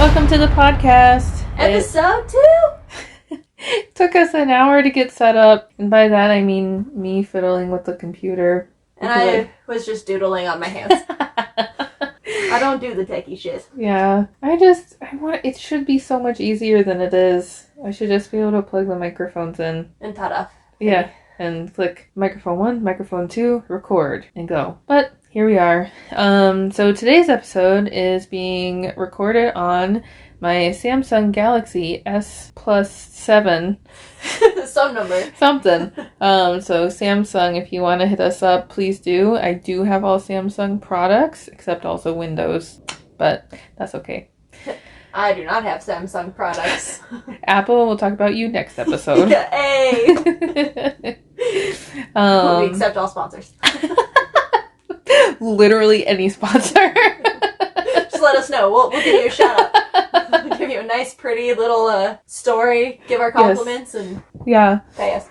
welcome to the podcast. Episode 2? It took us an hour to get set up, and by that I mean me fiddling with the computer. And I was just doodling on my hands. I don't do the techie shit. Yeah, it should be so much easier than it is. I should just be able to plug the microphones in. And ta-da. Yeah, and click microphone 1, microphone 2, record, and go. But here we are. So today's episode is being recorded on my Samsung Galaxy S Plus 7. Some number. Something. So Samsung, if you want to hit us up, please do. I do have all Samsung products, except also Windows, but that's okay. I do not have Samsung products. Apple, we'll talk about you next episode. Hey! We accept all sponsors. Literally any sponsor. Just let us know. We'll give you a shout out. We'll give you a nice, pretty little story. Give our compliments and pay us.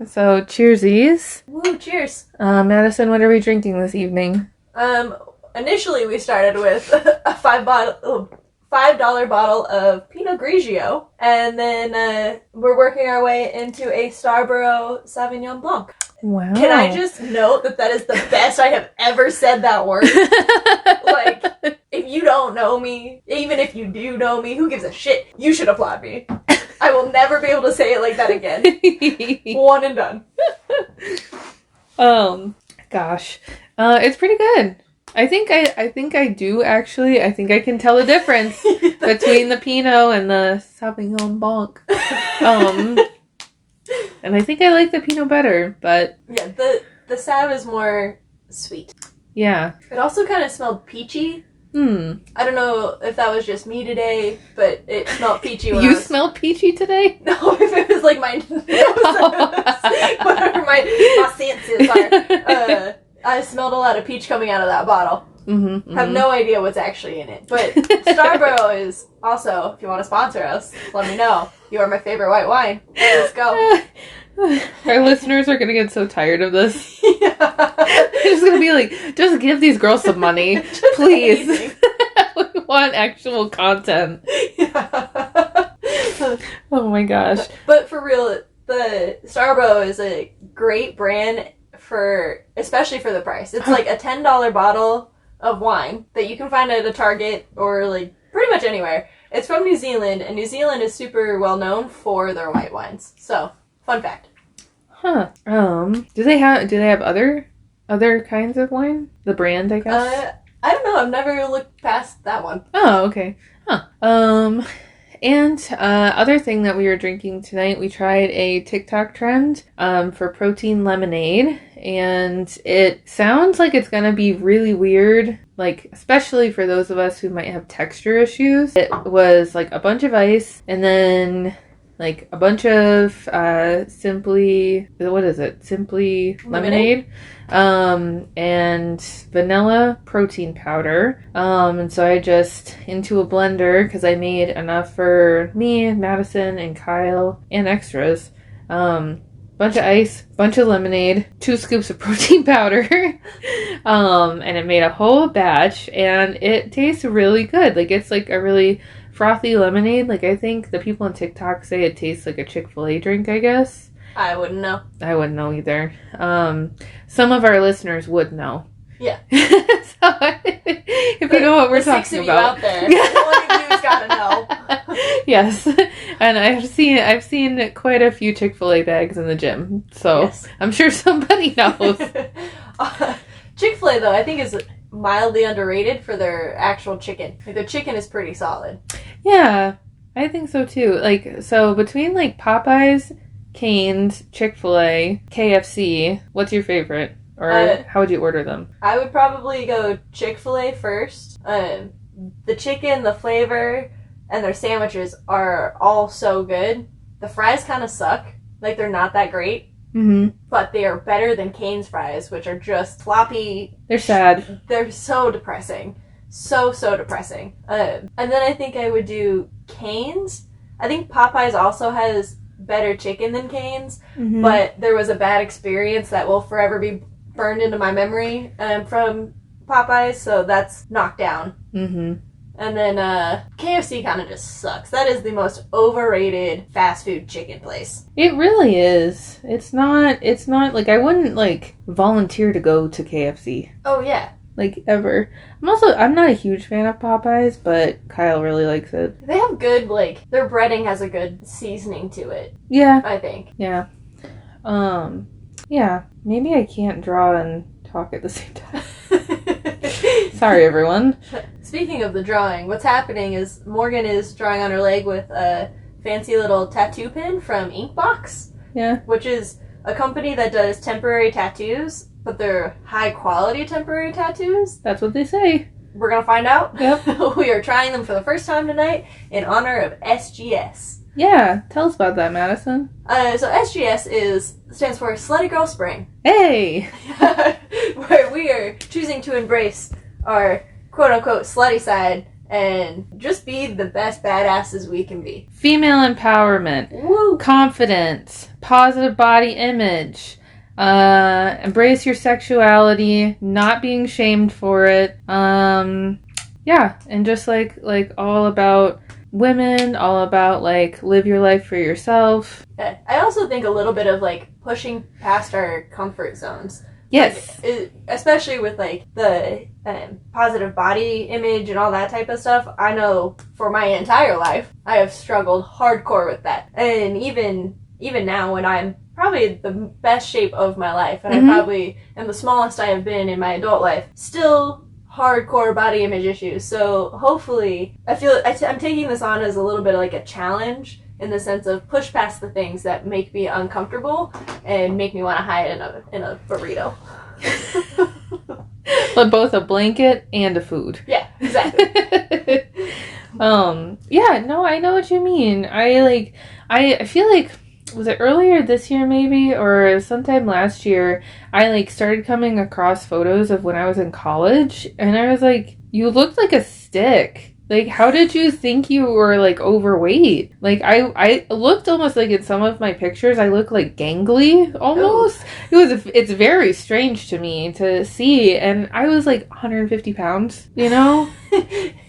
So cheersies. Woo! Cheers. Madison, what are we drinking this evening? Initially we started with a $5 bottle of Pinot Grigio, and then we're working our way into a Starborough Sauvignon Blanc. Wow. Can I just note that is the best I have ever said that word? Like, if you don't know me, even if you do know me, who gives a shit? You should applaud me. I will never be able to say it like that again. One and done. Gosh. It's pretty good. I think I do actually. I think I can tell the difference between the Pinot and the Sauvignon Blanc. And I think I like the Pinot better, but yeah, the Sav is more sweet. Yeah. It also kind of smelled peachy. I don't know if that was just me today, but it smelled peachy. You smelled peachy today? No, if it was like my nose, whatever my senses are. I smelled a lot of peach coming out of that bottle. Have no idea what's actually in it. But Starborough is also, if you want to sponsor us, let me know. You are my favorite white wine. Let's go. Our listeners are going to get so tired of this. Yeah. They're just going to be like, just give these girls some money. Please. We want actual content. Yeah. Oh my gosh. But for real, the Starborough is a great brand especially for the price. It's like a $10 bottle of wine that you can find at a Target or like pretty much anywhere. It's from New Zealand, and New Zealand is super well known for their white wines. So, fun fact. Huh. Do they have other kinds of wine? The brand, I guess. I don't know. I've never looked past that one. Oh, okay. Huh. And other thing that we were drinking tonight, we tried a TikTok trend for protein lemonade, and it sounds like it's gonna be really weird, like especially for those of us who might have texture issues. It was like a bunch of ice and then like a bunch of Simply lemonade, and vanilla protein powder. And so I just into a blender, because I made enough for me, Madison, and Kyle, and extras. Bunch of ice, bunch of lemonade, 2 scoops of protein powder, and it made a whole batch, and it tastes really good. Like, it's like a really frothy lemonade. Like, I think the people on TikTok say it tastes like a Chick-fil-A drink, I guess. I wouldn't know. I wouldn't know either. Some of our listeners would know. Yeah. So, if you know what we're talking about. 6 of you out there, one of you's gotta know. Yes. And I've seen quite a few Chick-fil-A bags in the gym. So yes. I'm sure somebody knows. Chick-fil-A, though, I think is mildly underrated for their actual chicken. Like, their chicken is pretty solid. Yeah, I think so too. Like, so between like Popeyes, Cane's, Chick-fil-A, KFC, what's your favorite? Or how would you order them? I would probably go Chick-fil-A first. The chicken, the flavor, and their sandwiches are all so good. The fries kind of suck. Like, they're not that great. But they are better than Cane's fries, which are just floppy. They're sad. They're so depressing. So depressing. And then I think I would do Cane's. I think Popeyes also has better chicken than Cane's, but there was a bad experience that will forever be burned into my memory from Popeyes, so that's knocked down. And then KFC kind of just sucks. That is the most overrated fast food chicken place. It really is. It's not like I wouldn't like volunteer to go to KFC. Oh yeah. Like ever. I'm not a huge fan of Popeyes, but Kyle really likes it. They have good like their breading has a good seasoning to it. Yeah. I think. Yeah. Yeah. Maybe I can't draw and talk at the same time. Sorry, everyone. Speaking of the drawing, what's happening is Morgan is drawing on her leg with a fancy little tattoo pin from Inkbox. Yeah. Which is a company that does temporary tattoos, but they're high quality temporary tattoos. That's what they say. We're going to find out. Yep. We are trying them for the first time tonight in honor of SGS. Yeah. Tell us about that, Madison. So SGS stands for Slutty Girl Spring. Hey! Where we are choosing to embrace our quote-unquote slutty side and just be the best badasses we can be. Female empowerment. Woo! Confidence. Positive body image. Embrace your sexuality. Not being shamed for it. Yeah. And just like all about women, all about like live your life for yourself. Yeah. I also think a little bit of like pushing past our comfort zones. Yes. Like, especially with like the positive body image and all that type of stuff. I know for my entire life, I have struggled hardcore with that. And even now when I'm probably the best shape of my life, and I probably am the smallest I have been in my adult life, still hardcore body image issues. So hopefully, I feel I'm taking this on as a little bit of like a challenge in the sense of push past the things that make me uncomfortable and make me want to hide in a burrito. But both a blanket and a food. Yeah, exactly. Yeah, no, I know what you mean. I feel like, was it earlier this year maybe, or sometime last year, I like started coming across photos of when I was in college, and I was like, you looked like a stick. Like, how did you think you were, like, overweight? Like, I looked almost like in some of my pictures, I look, like, gangly, almost. It's very strange to me to see, and I was, like, 150 pounds, you know?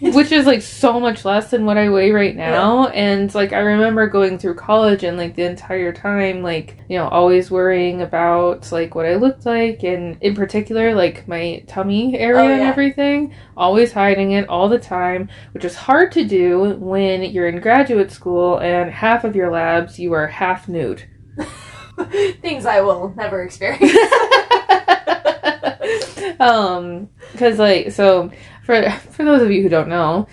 Which is, like, so much less than what I weigh right now, and, like, I remember going through college and, like, the entire time, like, you know, always worrying about, like, what I looked like, and in particular, like, my tummy area and everything, always hiding it all the time, which is hard to do when you're in graduate school and half of your labs you are half nude. Things I will never experience. Because like, so for those of you who don't know,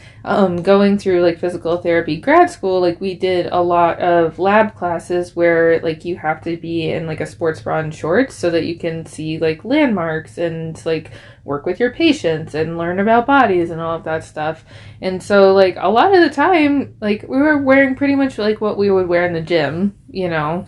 going through like physical therapy grad school, like we did a lot of lab classes where like you have to be in like a sports bra and shorts so that you can see like landmarks and like work with your patients and learn about bodies and all of that stuff. And so like a lot of the time, like we were wearing pretty much like what we would wear in the gym, you know,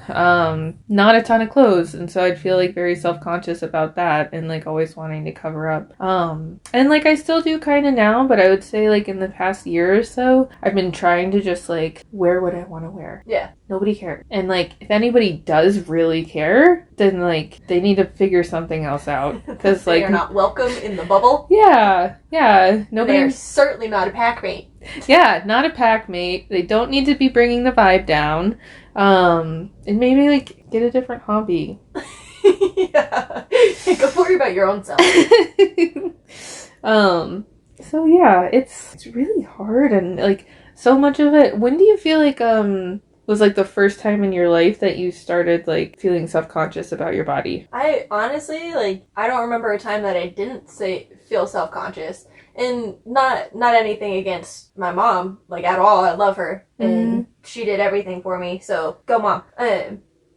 not a ton of clothes. And so I'd feel like very self-conscious about that and like always wanting to cover up. And like I still do kind of now, but I would say like in the past year or so, I've been trying to just like wear what I want to wear. Yeah. Nobody cares. And like if anybody does really care, then like they need to figure something else out. Because they like are not welcome in the bubble. Yeah. Nobody. They're certainly not a pack mate. Yeah, not a pack mate. They don't need to be bringing the vibe down. And maybe like get a different hobby. Yeah. Go worry about your own self. So yeah, it's really hard and like so much of it. When do you feel like was like the first time in your life that you started like feeling self-conscious about your body? I honestly like I don't remember a time that I didn't feel self-conscious. And not anything against my mom, like at all. I love her and she did everything for me. So go mom.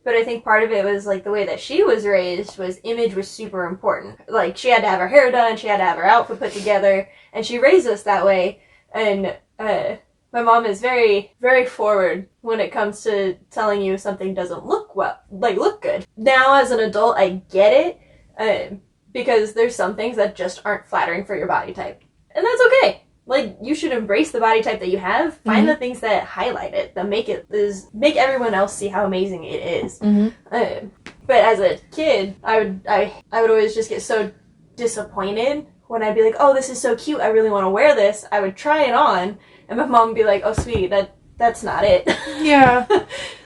But I think part of it was like the way that she was raised was image was super important. Like she had to have her hair done, she had to have her outfit put together, and she raised us that way. And my mom is very, very forward when it comes to telling you something doesn't look look good. Now as an adult, I get it because there's some things that just aren't flattering for your body type, and that's okay. Like, you should embrace the body type that you have. Find the things that highlight it, that make everyone else see how amazing it is. But as a kid, I would always just get so disappointed when I'd be like, oh, this is so cute, I really want to wear this, I would try it on, and my mom would be like, oh, sweetie, that's not it. Yeah.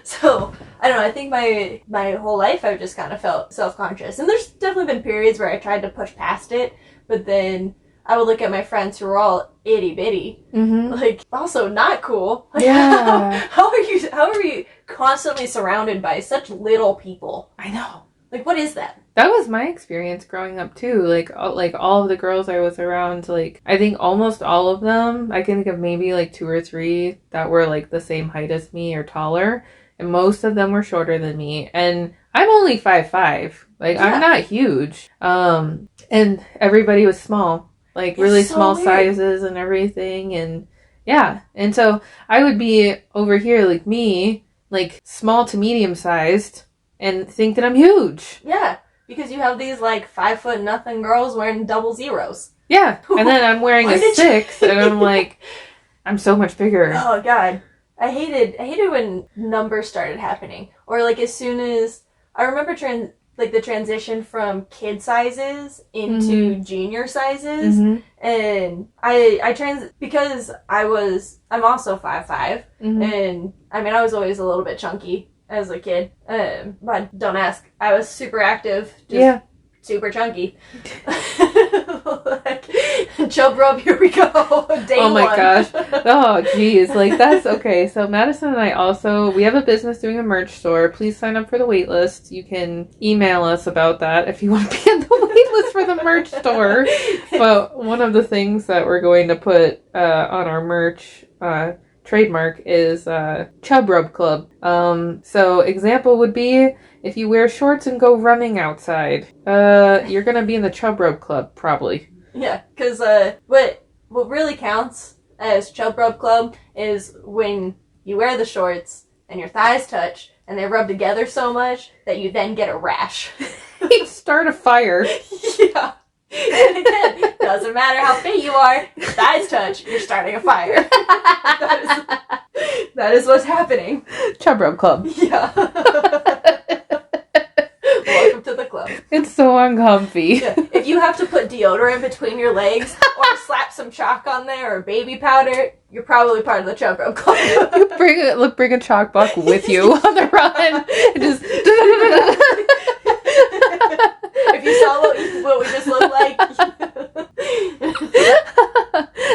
So, I don't know, I think my whole life I've just kind of felt self-conscious. And there's definitely been periods where I tried to push past it, but then I would look at my friends who were all itty-bitty, like, also not cool. Like, Yeah. How are you constantly surrounded by such little people? I know. Like, what is that? That was my experience growing up too. Like all of the girls I was around, like I think almost all of them, I can think of maybe like 2 or 3 that were like the same height as me or taller, and most of them were shorter than me. And I'm only 5'5". Like I'm not huge. And everybody was small, like really It's so small weird. sizes and everything, and yeah. And so I would be over here like me, like small to medium sized, and think that I'm huge. Yeah, because you have these like 5'0" girls wearing double zeros. Yeah, and then I'm wearing Why a did 6, and I'm like, I'm so much bigger. Oh god, I hated when numbers started happening, or like as soon as I remember the transition from kid sizes into junior sizes, and I because I'm also 5'5", and I mean I was always a little bit chunky as a kid, but don't ask, I was super active, just super chunky. Like, chub rub, here we go. Day oh my one. gosh. Oh geez. Like that's okay. So Madison and I we have a business doing a merch store. Please sign up for the wait list. You can email us about that if you want to be on the wait list for the merch store. But one of the things that we're going to put on our merch trademark is Chub Rub Club. So example would be if you wear shorts and go running outside, you're gonna be in the Chub Rub Club probably. Yeah, because what really counts as Chub Rub Club is when you wear the shorts and your thighs touch and they rub together so much that you then get a rash. You start a fire. Yeah. And again, doesn't matter how fit you are, your thighs touch, you're starting a fire. that is what's happening. Chub Rub Club. Yeah. Welcome to the club. It's so uncomfy. Yeah. If you have to put deodorant between your legs or slap some chalk on there or baby powder, you're probably part of the Chub Rub Club. You bring a chalk block with you on the run. And just if you saw what we just looked like.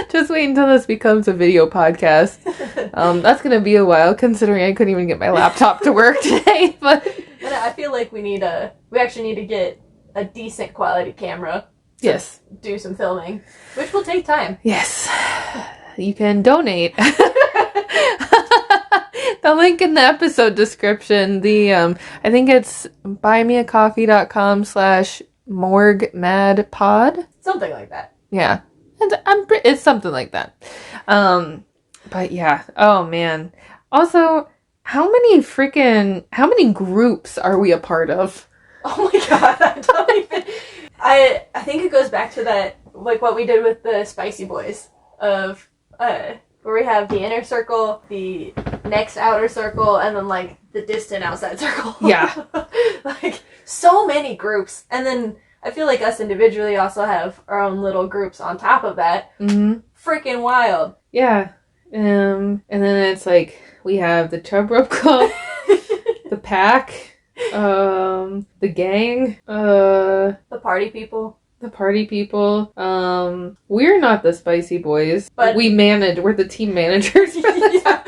Just wait until this becomes a video podcast. That's gonna be a while, considering I couldn't even get my laptop to work today. But I feel like we actually need to get a decent quality camera. Yes. Do some filming, which will take time. Yes. You can donate. The link in the episode description. I think it's buymeacoffee.com/morgmadpod. Something like that. Yeah. It's something like that. But yeah. Oh man. Also, how many groups are we a part of? Oh my god, I don't even. I think it goes back to that, like what we did with the Spicy Boys, of where we have the inner circle, the next outer circle, and then like the distant outside circle. Yeah. Like so many groups, and then I feel like us individually also have our own little groups on top of that. Freaking wild. Yeah. And then it's like we have the Chub Rub Club, the pack, the gang, the party people. We're not the Spicy Boys, but we're the team managers for this. Yeah.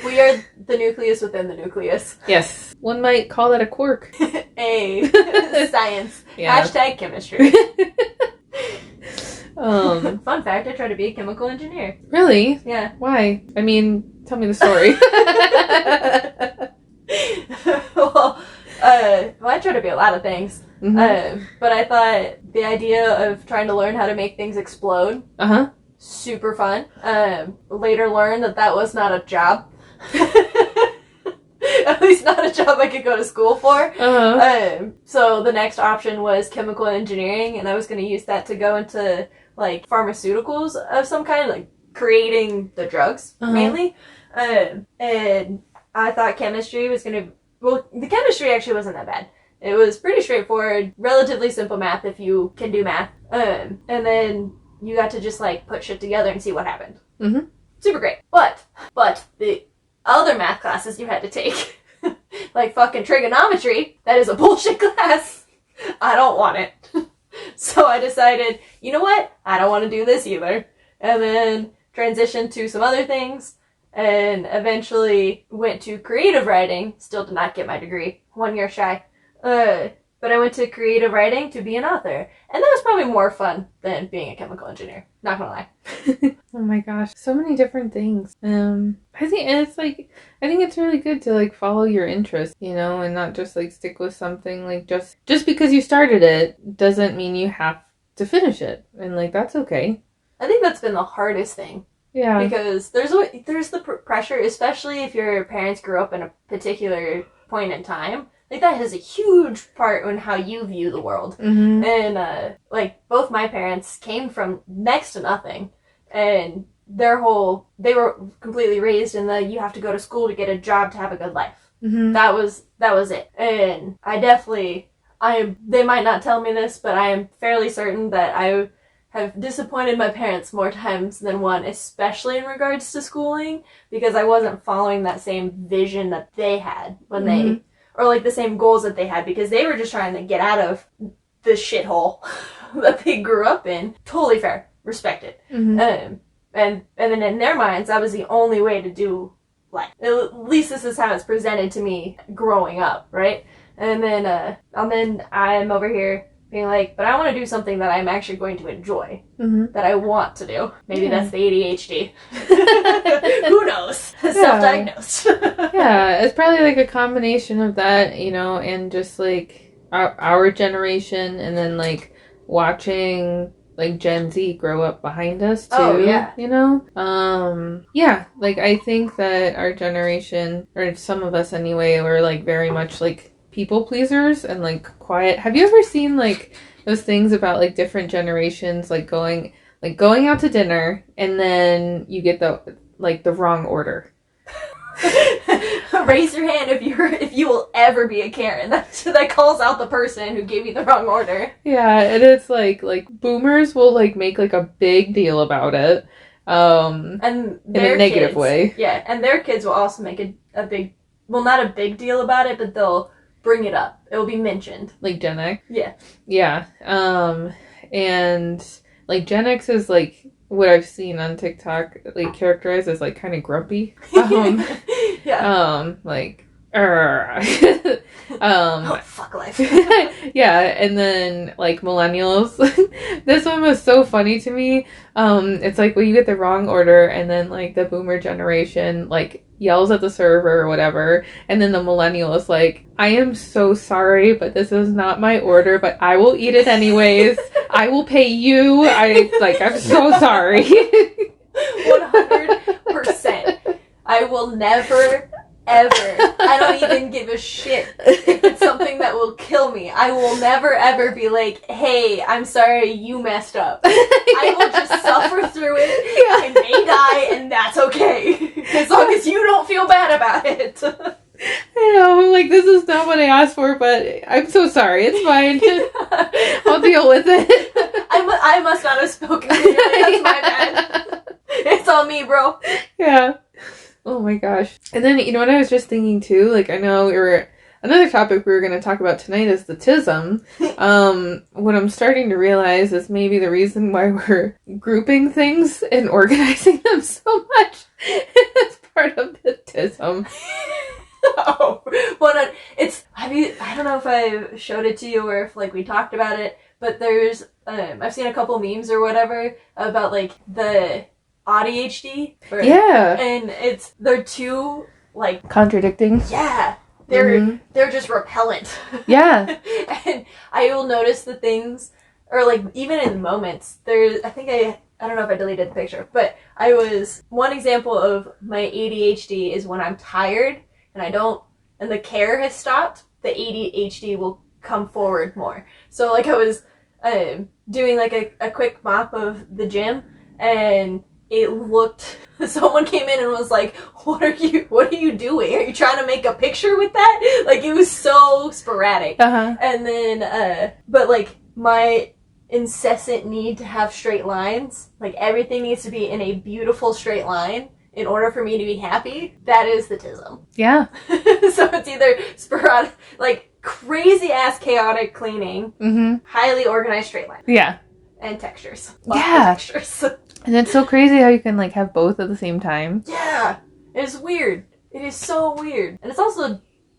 We are the nucleus within the nucleus. Yes. One might call that a quirk. Science. Yeah. # chemistry. Fun fact, I tried to be a chemical engineer. Really? Yeah. Why? I mean, tell me the story. Well, I tried to be a lot of things. But I thought the idea of trying to learn how to make things explode, super fun. Later learned that was not a job. At least not a job I could go to school for. So the next option was chemical engineering, and I was going to use that to go into like pharmaceuticals of some kind, like creating the drugs mainly. And I thought chemistry was going to. Well, the chemistry actually wasn't that bad. It was pretty straightforward, relatively simple math if you can do math. And then you got to just like put shit together and see what happened. Mm-hmm. Super great. But the other math classes you had to take, like fucking trigonometry, that is a bullshit class. I don't want it. So I decided, you know what? I don't want to do this either. And then transitioned to some other things and eventually went to creative writing. Still did not get my degree. 1 year shy. But I went to creative writing to be an author. And that was probably more fun than being a chemical engineer. Not gonna lie. Oh my gosh, so many different things. I think it's really good to like follow your interests, you know, and not just like stick with something like just because you started it doesn't mean you have to finish it, and like that's okay. I think that's been the hardest thing. Yeah, Because there's the pressure, especially if your parents grew up in a particular point in time. Like, that has a huge part in how you view the world. Mm-hmm. And, like, both my parents came from next to nothing. And they were completely raised in you have to go to school to get a job to have a good life. Mm-hmm. That was it. And they might not tell me this, but I am fairly certain that I have disappointed my parents more times than one, especially in regards to schooling, because I wasn't following that same vision that they had when or like the same goals that they had, because they were just trying to get out of the shithole that they grew up in. Totally fair. Respect it. Mm-hmm. And then in their minds, that was the only way to do life. At least this is how it's presented to me growing up, right? And then I'm over here being like, but I want to do something that I'm actually going to enjoy, that I want to do. Maybe that's the ADHD. Who knows? Self-diagnosed. Yeah, it's probably like a combination of that, you know, and just like our generation, and then like watching like Gen Z grow up behind us too. Oh, yeah. You know? Yeah, like I think that our generation, or some of us anyway, were like very much like people pleasers and like quiet. Have you ever seen like those things about like different generations like going out to dinner and then you get the wrong order? Raise your hand if you will ever be a Karen. That calls out the person who gave you the wrong order. Yeah, and it's like boomers will like make like a big deal about it. And in a negative way. Yeah, and their kids will also make a big, well, not a big deal about it, but they'll bring it up. It will be mentioned. Like Gen X? Yeah. Yeah. And like Gen X is like what I've seen on TikTok like characterized as like kind of grumpy. Yeah. Like oh, fuck life. Yeah, and then like millennials. This one was so funny to me. It's like when you get the wrong order and then like the boomer generation like yells at the server or whatever, and then the millennial is like, I am so sorry, but this is not my order, but I will eat it anyways. I will pay you. I'm so sorry. 100%. I will never, ever, I don't even give a shit if it's something that will kill me. I will never, ever be like, hey, I'm sorry, you messed up. I will just suffer through it. Yeah. I may die, and that's okay. As long as you don't feel bad about it. I know, I'm like, this is not what I asked for, but I'm so sorry. It's fine. I'll deal with it. I must not have spoken clearly. That's my bad. It's on me, bro. Yeah. Oh my gosh. And then, you know what I was just thinking too? Like, I know another topic we were going to talk about tonight is the tism. What I'm starting to realize is maybe the reason why we're grouping things and organizing them so much is part of the tism. Oh, well, I don't know if I showed it to you or if like we talked about it, but there's I've seen a couple memes or whatever about like the ADHD. Yeah. And they're too like contradicting. Yeah. They're just repellent. Yeah. And I will notice the things, or like even in moments, I don't know if I deleted the picture, but one example of my ADHD is when I'm tired and the care has stopped, the ADHD will come forward more. So like I was doing like a quick mop of the gym, and it looked, someone came in and was like, what are you doing? Are you trying to make a picture with that? Like, it was so sporadic. And then, but like, my incessant need to have straight lines, like everything needs to be in a beautiful straight line in order for me to be happy, that is the tism. Yeah. So it's either sporadic, like crazy ass chaotic cleaning, highly organized straight line. Yeah. And textures. Textures. And it's so crazy how you can like have both at the same time. Yeah. It's weird. It is so weird. And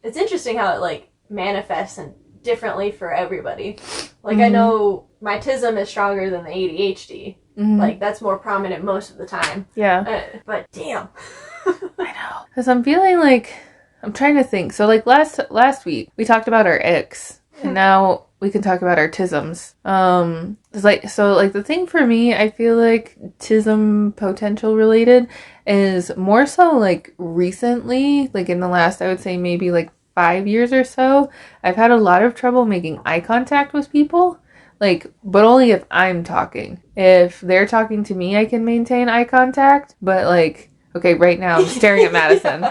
it's interesting how it like manifests and differently for everybody. Like I know my tism is stronger than the ADHD. Like that's more prominent most of the time. Yeah. But damn. I know. Because I'm feeling like, I'm trying to think. So like last week we talked about our icks, and now we can talk about our tisms. It's like, so like the thing for me, I feel like tism potential related is more so like recently, like in the last, I would say maybe like 5 years or so, I've had a lot of trouble making eye contact with people. Like, but only if I'm talking. If they're talking to me, I can maintain eye contact. But like, okay, right now I'm staring at Madison.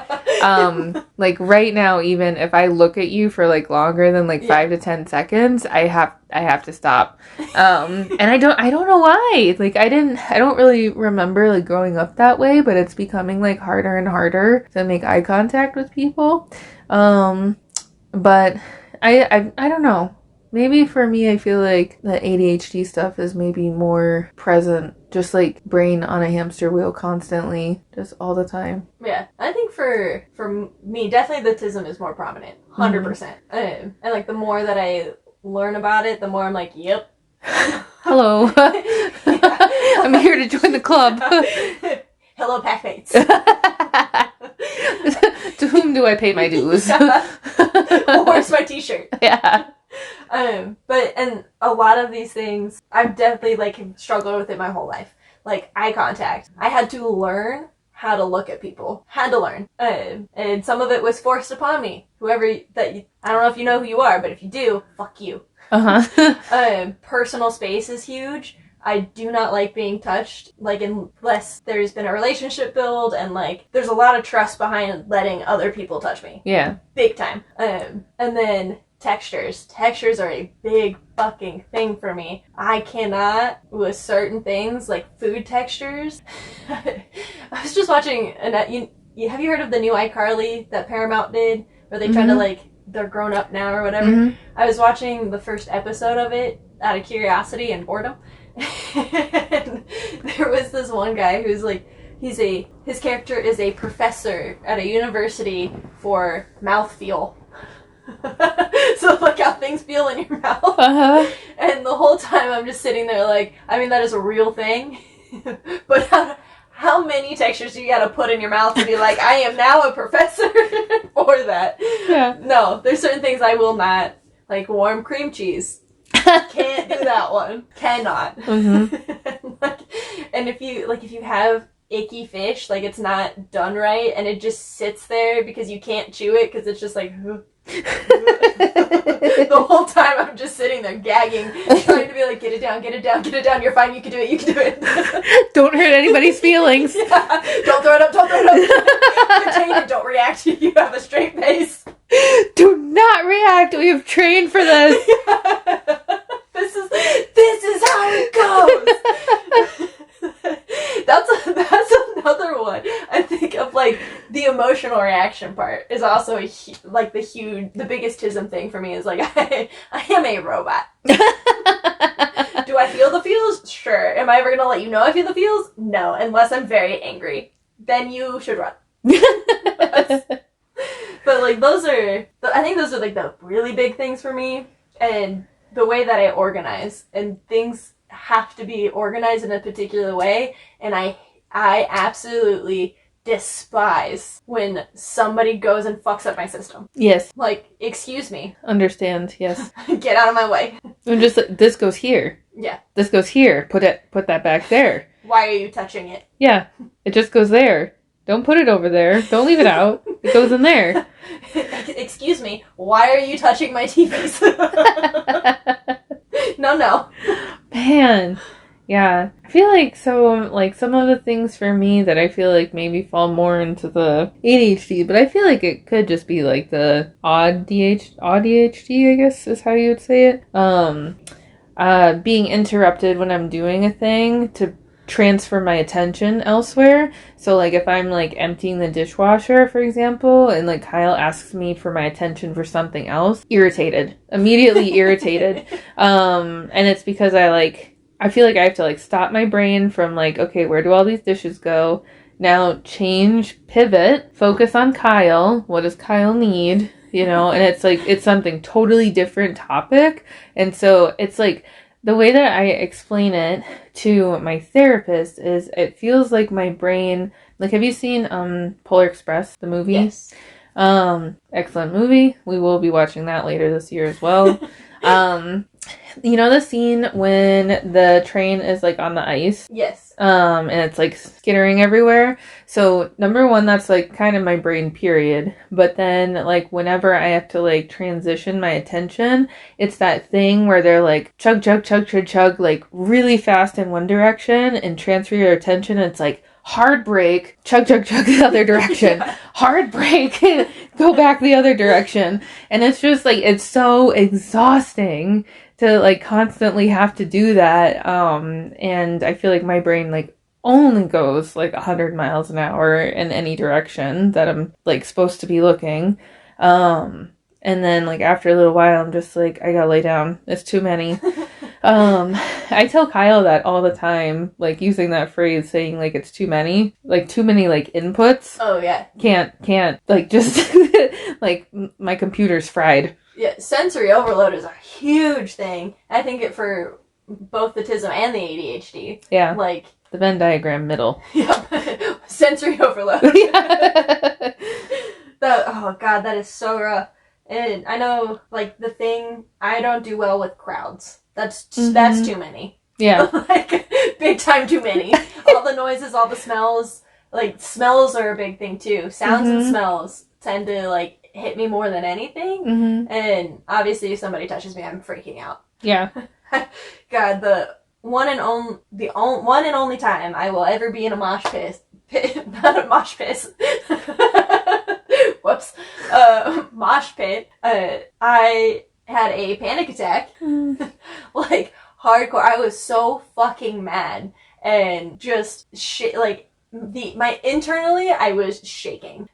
Like right now, even if I look at you for like longer than like 5 to 10 seconds, I have to stop. And I don't know why. Like I don't really remember like growing up that way, but it's becoming like harder and harder to make eye contact with people. But I don't know. Maybe for me, I feel like the ADHD stuff is maybe more present, just like brain on a hamster wheel constantly, just all the time. Yeah, I think for me, definitely the tism is more prominent, 100%. And like the more that I learn about it, the more I'm like, yep. Hello. I'm here to join the club. Hello, packmates. To whom do I pay my dues? Where's my t-shirt? Yeah. But a lot of these things, I've definitely like struggled with it my whole life. Like eye contact. I had to learn how to look at people. Had to learn. And some of it was forced upon me. I don't know if you know who you are, but if you do, fuck you. Personal space is huge. I do not like being touched, like unless there's been a relationship build and like there's a lot of trust behind letting other people touch me. Yeah. Big time. And then textures. Textures are a big fucking thing for me. I cannot with certain things, like food textures. I was just watching, have you heard of the new iCarly that Paramount did, where they tried to like, they're grown up now or whatever? I was watching the first episode of it out of curiosity and boredom. And there was this one guy who's like, his character is a professor at a university for mouthfeel. So like how things feel in your mouth. And the whole time I'm just sitting there like, I mean, that is a real thing. But how many textures do you gotta put in your mouth to be like, I am now a professor for that? Yeah. No, there's certain things I will not, like warm cream cheese. Can't do that one. Cannot. And if you have icky fish, like it's not done right and it just sits there because you can't chew it because it's just like the whole time I'm just sitting there gagging, trying to be like, get it down, you're fine, you can do it. Don't hurt anybody's feelings. Yeah. Don't throw it up. Contain it, don't react. You have a straight face. Do not react, we have trained for this. Yeah. This is how it goes. That's another one. I think of like the emotional reaction part is also like the biggest tism thing for me is like I am a robot. Do I feel the feels? Sure. Am I ever gonna let you know I feel the feels? No, unless I'm very angry. Then you should run. But like I think those are like the really big things for me, and the way that I organize, and things have to be organized in a particular way, and I absolutely despise when somebody goes and fucks up my system. Yes. Like, excuse me. Understand, yes. Get out of my way. And just like, this goes here. Yeah. This goes here. Put that back there. Why are you touching it? Yeah. It just goes there. Don't put it over there. Don't leave it out. It goes in there. Excuse me. Why are you touching my TVs? No. Man. Yeah. I feel like some of the things for me that I feel like maybe fall more into the ADHD, but I feel like it could just be like the odd ADHD, I guess is how you would say it. Being interrupted when I'm doing a thing to transfer my attention elsewhere. So like if I'm like emptying the dishwasher, for example, and like Kyle asks me for my attention for something else, immediately irritated. And it's because I feel like I have to like stop my brain from like, okay, where do all these dishes go? Now pivot, focus on Kyle. What does Kyle need? And it's like, it's something totally different topic. And so it's like, the way that I explain it to my therapist is it feels like my brain, like, have you seen Polar Express, the movie? Yes. Excellent movie. We will be watching that later this year as well. The scene when the train is like on the ice? Yes. And it's like skittering everywhere. So number one, that's like kind of my brain, period. But then like whenever I have to like transition my attention, it's that thing where they're like chug, chug, chug, chug, chug, like really fast in one direction and transfer your attention. And it's like hard break, chug, chug, chug the other direction, yeah. Hard break, go back the other direction. And it's just like, it's so exhausting to like constantly have to do that. And I feel like my brain like only goes like 100 miles an hour in any direction that I'm like supposed to be looking. And then like after a little while, I'm just like, I gotta lay down. It's too many. I tell Kyle that all the time, like using that phrase, saying like it's too many like inputs. Oh yeah. Can't like just like my computer's fried. Yeah, sensory overload is a huge thing. I think it for both the autism and the ADHD. Yeah. Like the Venn diagram middle. Yeah. Sensory overload. Yeah. Oh god, that is so rough. And I know like the thing, I don't do well with crowds. That's too many. Yeah. Like big time too many. All the noises, all the smells. Like smells are a big thing too. Sounds and smells tend to like hit me more than anything. And obviously if somebody touches me, I'm freaking out. Yeah. God, the one and only time I will ever be in a mosh pit not a mosh pit. Whoops. Mosh pit. I had a panic attack. Like hardcore. I was so fucking mad and just like internally I was shaking.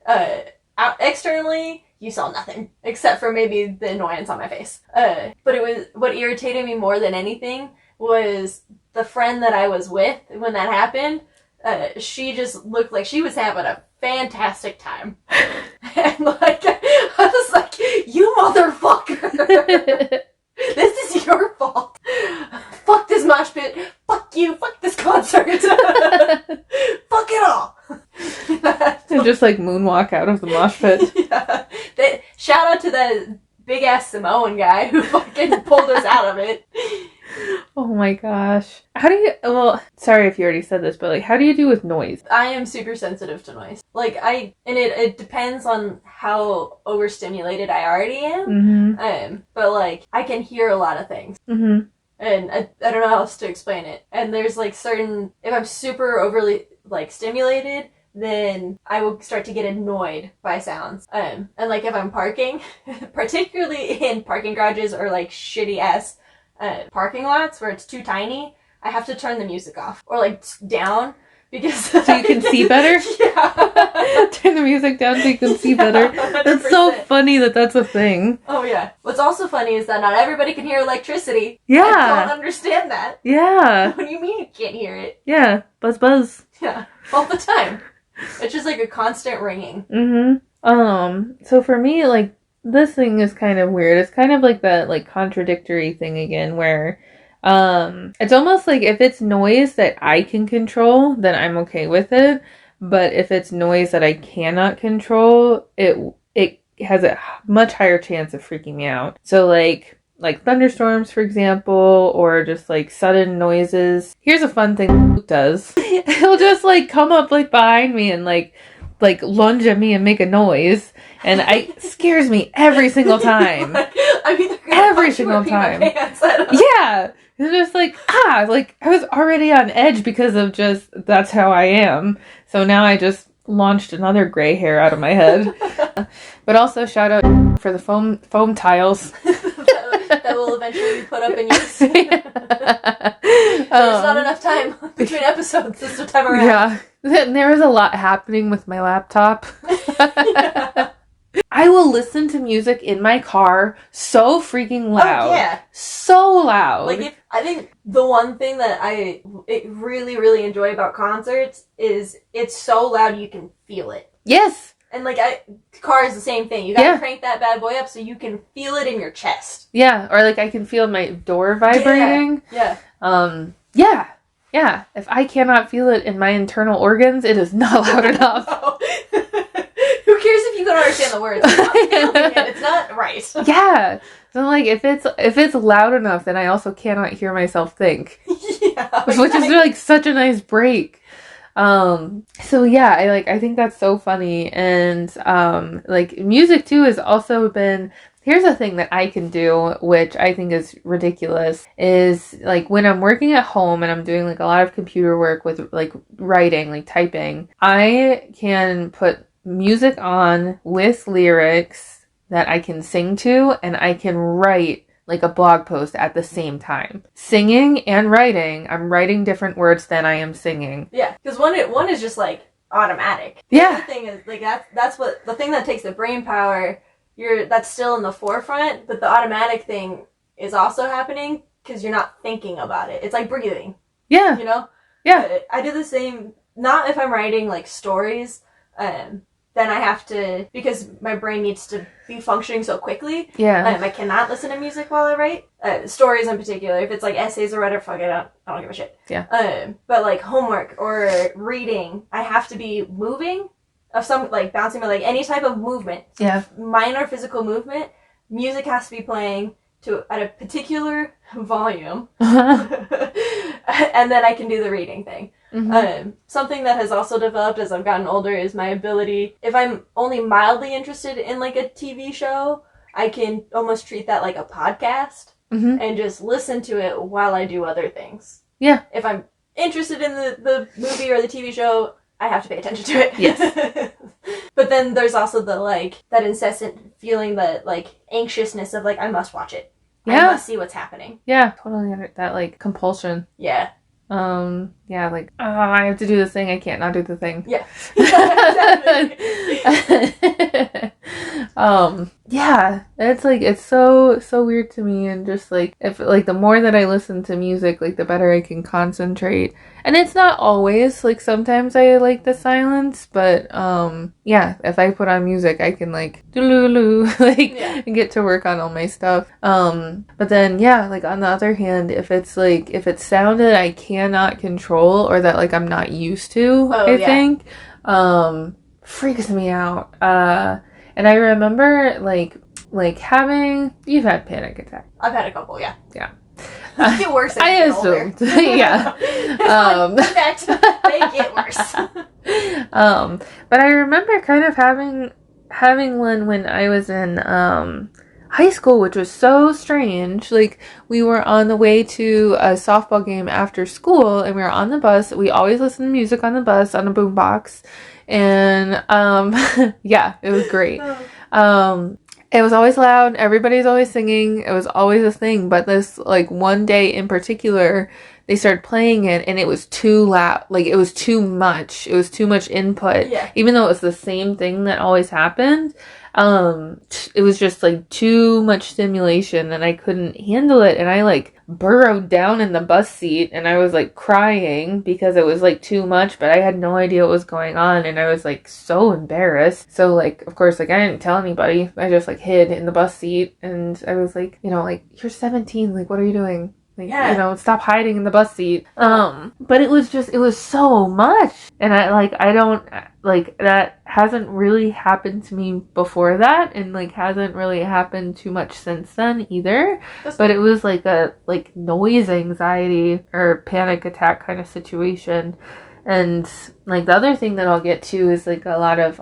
Externally, you saw nothing except for maybe the annoyance on my face. But it was what irritated me more than anything was the friend that I was with when that happened. She just looked like she was having a fantastic time. And like, I was like, you motherfucker! This is your fault. Fuck this mosh pit. Fuck you. Fuck this concert. Fuck it all. And just like moonwalk out of the mosh pit. Yeah. Shout out to the big ass Samoan guy who fucking pulled us out of it. Oh my gosh. Sorry if you already said this, but like, how do you do with noise? I am super sensitive to noise. Like it depends on how overstimulated I already am. But like, I can hear a lot of things. And I don't know how else to explain it. And there's like if I'm super overly like stimulated, then I will start to get annoyed by sounds. And like if I'm parking, particularly in parking garages or like shitty ass parking lots where it's too tiny, I have to turn the music off or like down because so you can see better. Yeah. Turn the music down so you can see better. 100%. That's so funny that's a thing. Oh yeah. What's also funny is that not everybody can hear electricity. Yeah. I don't understand that. Yeah. What do you mean you can't hear it? Yeah. Buzz buzz. Yeah. All the time. It's just like a constant ringing. So for me, like, this thing is kind of weird. It's kind of like that, like, contradictory thing again, where, it's almost like if it's noise that I can control, then I'm okay with it. But if it's noise that I cannot control, it has a much higher chance of freaking me out. So, like thunderstorms, for example, or just, like, sudden noises. Here's a fun thing Luke does. He'll just, like, come up, like, behind me and, like, like lunge at me and make a noise, and it scares me every single time. I'm either gonna Every punch you single or pee my time. pants. I don't know. Yeah, it's just like like I was already on edge because of just that's how I am. So now I just launched another gray hair out of my head. But also shout out for the foam tiles that will eventually be put up in use. There's not enough time between episodes this time around. Yeah, there was a lot happening with my laptop. Yeah. I will listen to music in my car so freaking loud. Oh, yeah. So loud. Like, I think the one thing that I really, really enjoy about concerts is it's so loud you can feel it. Yes. And, like, car is the same thing. You gotta crank that bad boy up so you can feel it in your chest. Yeah, or, like, I can feel my door vibrating. Yeah. Yeah. If I cannot feel it in my internal organs, it is not loud enough. No. Who cares if you don't understand the words? It's not feeling it. It's not right. Yeah. So, like, if it's loud enough, then I also cannot hear myself think. Yeah. Exactly. Which is, like, such a nice break. So yeah, I think that's so funny. And, like, music too has also been, here's a thing that I can do, which I think is ridiculous, is, like, when I'm working at home and I'm doing, like, a lot of computer work with, like, writing, like, typing, I can put music on with lyrics that I can sing to, and I can write like a blog post at the same time. Singing and writing, I'm writing different words than I am singing. Yeah, because one is just like automatic. Yeah. The other thing is like that's what the thing that takes the brain power. That's still in the forefront, but the automatic thing is also happening because you're not thinking about it. It's like breathing. Yeah. You know. Yeah. I do the same. Not if I'm writing like stories. Then I have to, because my brain needs to be functioning so quickly. Yeah. I cannot listen to music while I write. Stories in particular. If it's like essays or whatever, fuck it, I don't give a shit. Yeah. But like homework or reading, I have to be moving of some, like bouncing, but like any type of movement. Yeah. Minor physical movement. Music has to be playing at a particular volume. And then I can do the reading thing. Mm-hmm. Something that has also developed as I've gotten older is my ability, if I'm only mildly interested in like a TV show, I can almost treat that like a podcast and just listen to it while I do other things. Yeah. If I'm interested in the movie or the TV show, I have to pay attention to it. Yes. But then there's also the like that incessant feeling, that like anxiousness of like I must watch it. Yeah. I must see what's happening. Yeah. Totally that like compulsion. Yeah. Yeah, like, oh, I have to do this thing, I can't not do the thing. Yeah. Yeah, it's like, it's so weird to me, and just like, if like the more that I listen to music, like the better I can concentrate. And it's not always, like sometimes I like the silence, but yeah, if I put on music, I can like like get to work on all my stuff. But then yeah, like on the other hand, if it's sound that I cannot control or that like I'm not used to, I think freaks me out. And I remember like having, you've had panic attack. I've had a couple, yeah. Yeah. They get worse as I you get older. assumed. Yeah. In fact, they get worse. But I remember kind of having one when I was in high school, which was so strange. Like, we were on the way to a softball game after school, and we were on the bus. We always listen to music on the bus on a boombox. And yeah, it was great. It was always loud. Everybody's always singing. It was always a thing. But this, like, one day in particular, they started playing it, and it was too loud. Like, it was too much. It was too much input. Yeah. Even though it was the same thing that always happened. It was just, like, too much stimulation, and I couldn't handle it. And I, like, burrowed down in the bus seat, and I was, like, crying because it was, like, too much, but I had no idea what was going on, and I was, like, so embarrassed. So, like, of course, like, I didn't tell anybody. I just, like, hid in the bus seat, and I was, like, you know, like, you're 17, like, what are you doing? Like, yeah. You know, stop hiding in the bus seat. But it was so much. And that hasn't really happened to me before that, and, like, hasn't really happened too much since then either. But it was, like, a, like, noise anxiety or panic attack kind of situation. And like the other thing that I'll get to is like a lot of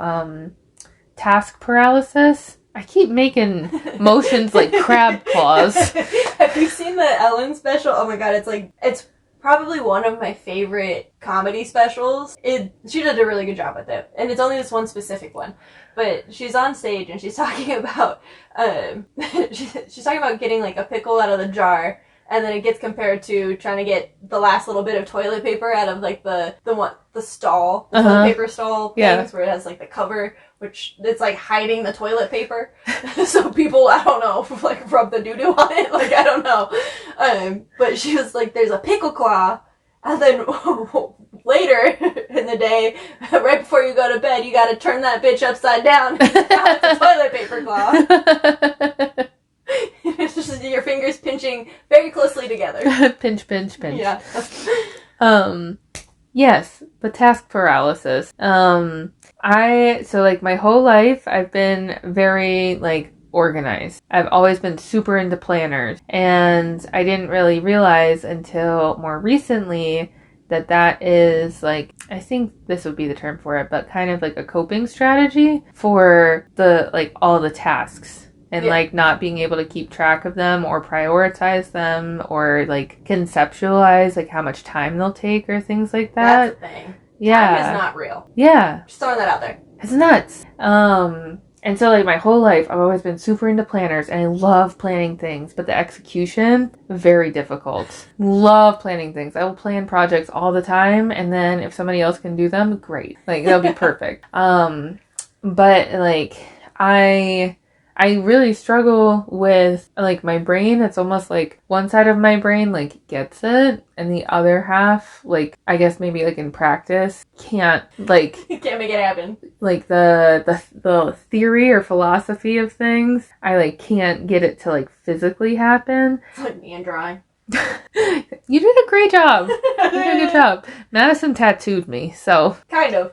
task paralysis. I keep making motions like crab claws. Have you seen the Ellen special? Oh my god, it's probably one of my favorite comedy specials. She did a really good job with it, and it's only this one specific one. But she's on stage and she's talking about she's talking about getting like a pickle out of the jar, and then it gets compared to trying to get the last little bit of toilet paper out of like the stall, the toilet paper stall things where it has like the cover, which it's like hiding the toilet paper. So people, I don't know, like rub the doo-doo on it, like I don't know. But she was like, there's a pickle claw, and then later in the day, right before you go to bed, you gotta turn that bitch upside down. Now it's a toilet paper claw. It's just your fingers pinching very closely together. Pinch, pinch, pinch. Yeah. Yes, but task paralysis. So like my whole life, I've been very like organized. I've always been super into planners, and I didn't really realize until more recently that is like, I think this would be the term for it, but kind of like a coping strategy for the like all the tasks. And, like, not being able to keep track of them or prioritize them or, like, conceptualize, like, how much time they'll take or things like that. That's the thing. Yeah. Time is not real. Yeah. Just throwing that out there. It's nuts. And so, like, my whole life, I've always been super into planners, and I love planning things. But the execution, very difficult. Love planning things. I will plan projects all the time, and then if somebody else can do them, great. Like, that'll be perfect. But, like, I really struggle with, like, my brain. It's almost like one side of my brain, like, gets it, and the other half, like, I guess maybe, like, in practice, can't, like... You can't make it happen. Like, the theory or philosophy of things, I, like, can't get it to, like, physically happen. It's like me and drawing. You did a great job. You did a good job. Madison tattooed me, so... Kind of.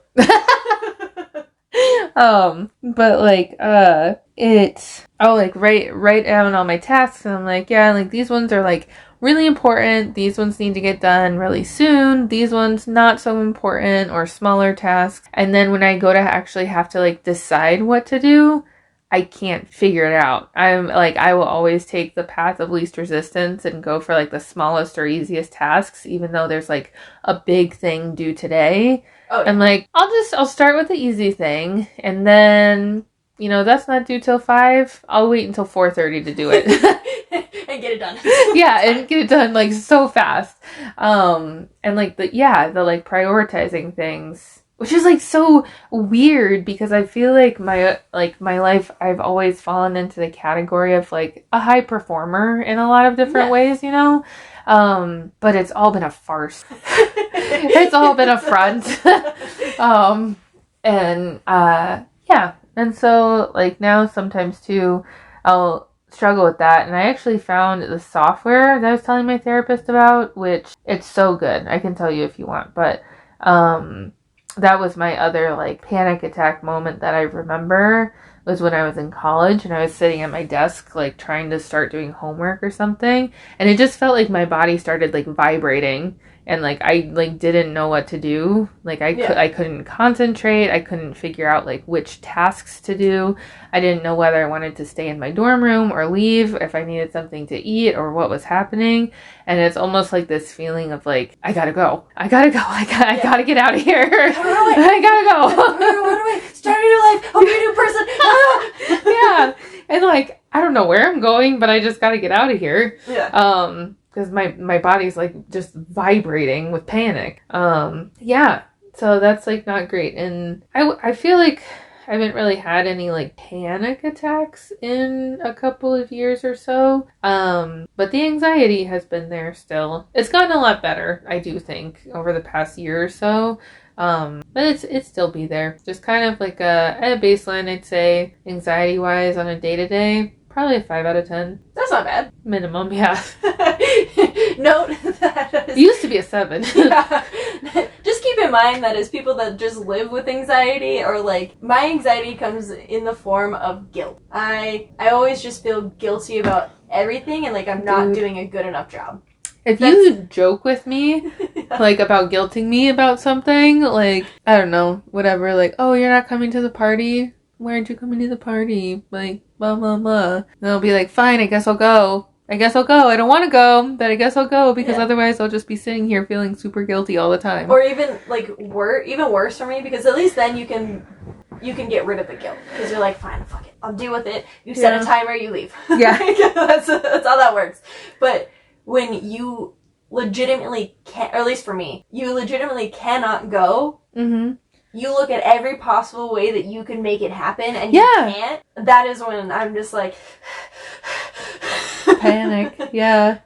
But like, I'll like write down all my tasks, and I'm like, yeah, like these ones are like really important. These ones need to get done really soon. These ones not so important, or smaller tasks. And then when I go to actually have to like decide what to do, I can't figure it out. I'm like, I will always take the path of least resistance and go for like the smallest or easiest tasks, even though there's like a big thing due today. Oh, yeah. I'm like, I'll start with the easy thing, and then, you know, that's not due till 5. I'll wait until 4:30 to do it. And get it done. Yeah, and get it done like so fast. And like the like prioritizing things, which is like so weird because I feel like my life, I've always fallen into the category of like a high performer in a lot of different ways, you know? But it's all been a farce. It's all been a front. And so like now sometimes too, I'll struggle with that. And I actually found the software that I was telling my therapist about, which it's so good. I can tell you if you want, but, that was my other like panic attack moment that I remember, was when I was in college and I was sitting at my desk like trying to start doing homework or something, and it just felt like my body started like vibrating, and like I like didn't know what to do. Like I couldn't concentrate. I couldn't figure out like which tasks to do. I didn't know whether I wanted to stay in my dorm room or leave, if I needed something to eat or what was happening. And it's almost like this feeling of like, I gotta go. I gotta get out of here. I gotta go. Start a new life. I'll be a new person. Yeah. And like, I don't know where I'm going, but I just gotta get out of here. Yeah. Because my body's like just vibrating with panic. Yeah. So that's like not great. And I feel like I haven't really had any like panic attacks in a couple of years or so. But the anxiety has been there still. It's gotten a lot better, I do think, over the past year or so. But it's still be there. Just kind of like at a baseline, I'd say, anxiety wise on a day-to-day, probably a 5 out of 10. That's not bad. Minimum, yeah. Note that it used to be a 7. Yeah. Just keep in mind that as people that just live with anxiety, or like, my anxiety comes in the form of guilt. I always just feel guilty about everything, and like I'm not doing a good enough job. If you joke with me like, about guilting me about something. Like, I don't know, whatever. Like, oh, you're not coming to the party? Why aren't you coming to the party? Like, blah, blah, blah. And I'll be like, fine, I guess I'll go. I don't want to go, but I guess I'll go because otherwise I'll just be sitting here feeling super guilty all the time. Or even, like, even worse for me, because at least then you can get rid of the guilt. Because you're like, fine, fuck it. I'll deal with it. You set a timer, you leave. Yeah. that's how that works. But when you legitimately can't, or at least for me, you legitimately cannot go, you look at every possible way that you can make it happen, and you can't, that is when I'm just like... Panic, yeah.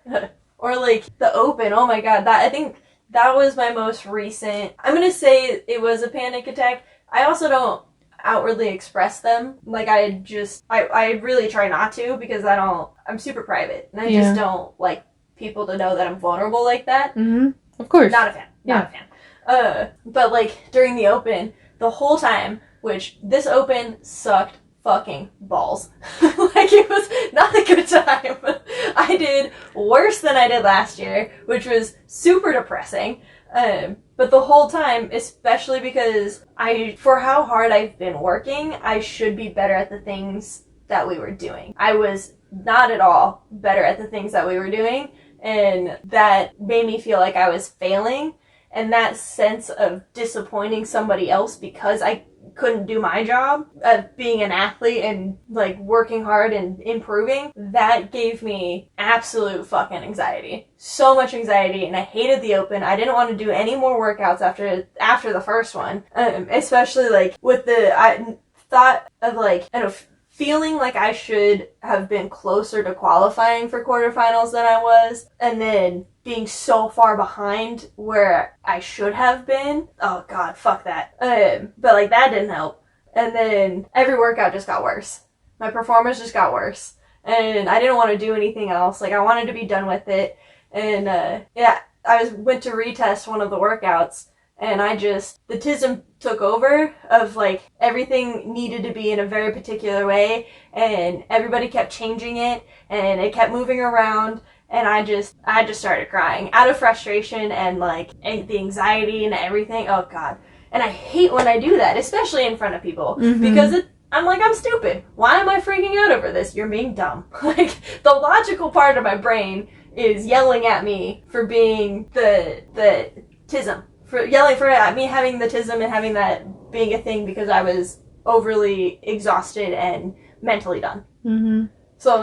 Or, like, the open, oh my god, I think that was my most recent... I'm gonna say it was a panic attack. I also don't outwardly express them. Like, I really try not to, because I'm super private, and I just don't like people to know that I'm vulnerable like that. Of course. Not a fan. Not a fan. But, like, during the open, the whole time, which this open sucked fucking balls. Like, it was not a good time. I did worse than I did last year, which was super depressing. But the whole time, especially because for how hard I've been working, I should be better at the things that we were doing. I was not at all better at the things that we were doing, and that made me feel like I was failing, and that sense of disappointing somebody else because I couldn't do my job of being an athlete and, like, working hard and improving, that gave me absolute fucking anxiety. So much anxiety, and I hated the open. I didn't want to do any more workouts after the first one. Especially, like, with I thought of, like, I don't know, feeling like I should have been closer to qualifying for quarterfinals than I was, and then being so far behind where I should have been. Oh god, fuck that. But, like, that didn't help. And then every workout just got worse. My performance just got worse. And I didn't want to do anything else. Like, I wanted to be done with it. And, I went to retest one of the workouts, and the tism took over of, like, everything needed to be in a very particular way, and everybody kept changing it, and it kept moving around, and I just started crying out of frustration and, like, the anxiety and everything. Oh god. And I hate when I do that, especially in front of people, because I'm like, I'm stupid. Why am I freaking out over this? You're being dumb. Like, the logical part of my brain is yelling at me for being the tism. For yelling for me having the tism and having that being a thing because I was overly exhausted and mentally done. So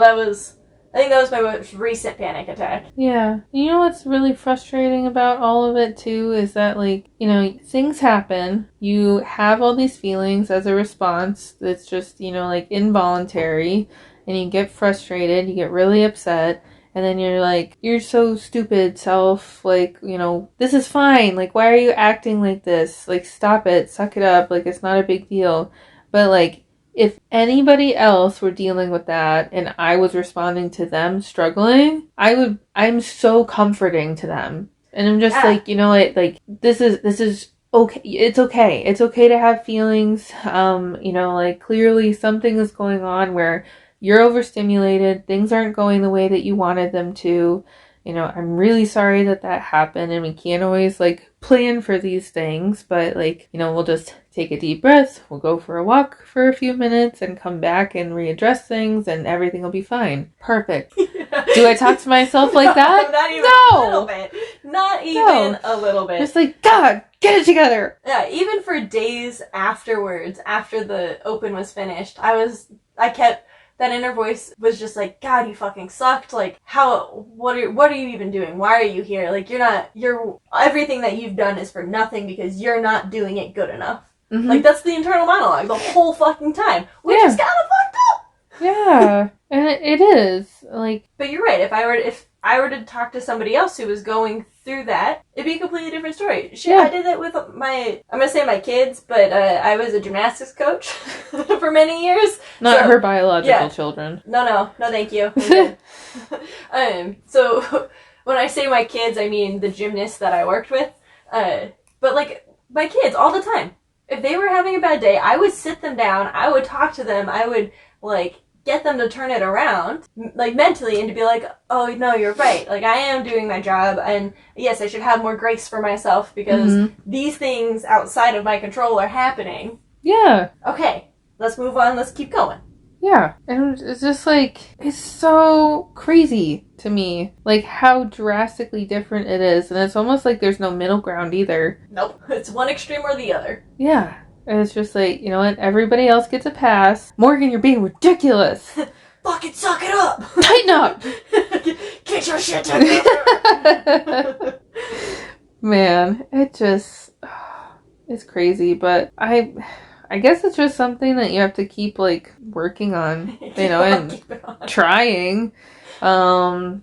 I think that was my most recent panic attack. Yeah. You know what's really frustrating about all of it, too, is that, like, you know, things happen. You have all these feelings as a response that's just, you know, like, involuntary. And you get frustrated. You get really upset. And then you're like, you're so stupid, self. Like, you know, this is fine. Like, why are you acting like this? Like, stop it. Suck it up. Like, it's not a big deal. But, like, if anybody else were dealing with that and I was responding to them struggling, I'm so comforting to them. And I'm just like, you know what, like, this is okay. It's okay. It's okay to have feelings. You know, like, clearly something is going on where you're overstimulated. Things aren't going the way that you wanted them to. You know, I'm really sorry that happened, and we can't always, like, plan for these things, but, like, you know, we'll just take a deep breath, we'll go for a walk for a few minutes and come back and readdress things, and everything will be fine. Perfect. Do I talk to myself like that? Not even a little bit. Not even a little bit. Just like, God, get it together. Yeah, even for days afterwards, after the open was finished, that inner voice was just like, God, you fucking sucked. Like, what are you even doing? Why are you here? Like, everything that you've done is for nothing because you're not doing it good enough. Like, that's the internal monologue the whole fucking time, which is kind of fucked up. Yeah, and it is. Like, but you're right. If I were to talk to somebody else who was going through that, it'd be a completely different story. Shit, I did that with I'm gonna say my kids, but I was a gymnastics coach for many years. Not her biological children. No, thank you. I'm good. So when I say my kids, I mean the gymnasts that I worked with. But, like, my kids all the time. If they were having a bad day, I would sit them down, I would talk to them, I would, like, get them to turn it around, like, mentally, and to be like, oh, no, you're right. Like, I am doing my job, and yes, I should have more grace for myself because these things outside of my control are happening. Yeah. Okay, let's move on. Let's keep going. Yeah. And it's just like, it's so crazy to me, like, how drastically different it is. And it's almost like there's no middle ground either. Nope. It's one extreme or the other. Yeah. And it's just like, you know what? Everybody else gets a pass. Morgan, you're being ridiculous. Fucking suck it up. Tighten up. Get your shit together. Man, it just, it's crazy. But I guess it's just something that you have to keep, like, working on, you know, and trying. And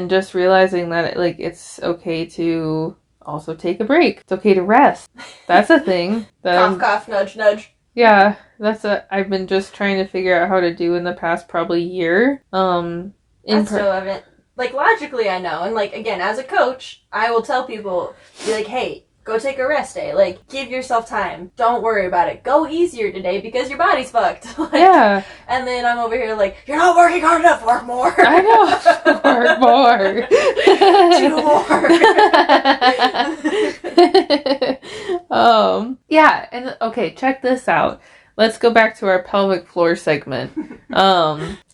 just realizing that, it's okay to also take a break. It's okay to rest. That's a thing. Cough, cough, nudge, nudge. Yeah, I've been just trying to figure out how to do in the past probably year. I still haven't. Like, logically, I know. And, like, again, as a coach, I will tell people, be like, hey, go take a rest day. Like, give yourself time. Don't worry about it. Go easier today because your body's fucked. Like, yeah. And then I'm over here like, you're not working hard enough. Work more. I know. Work more. 2 more. Yeah. And okay, check this out. Let's go back to our pelvic floor segment.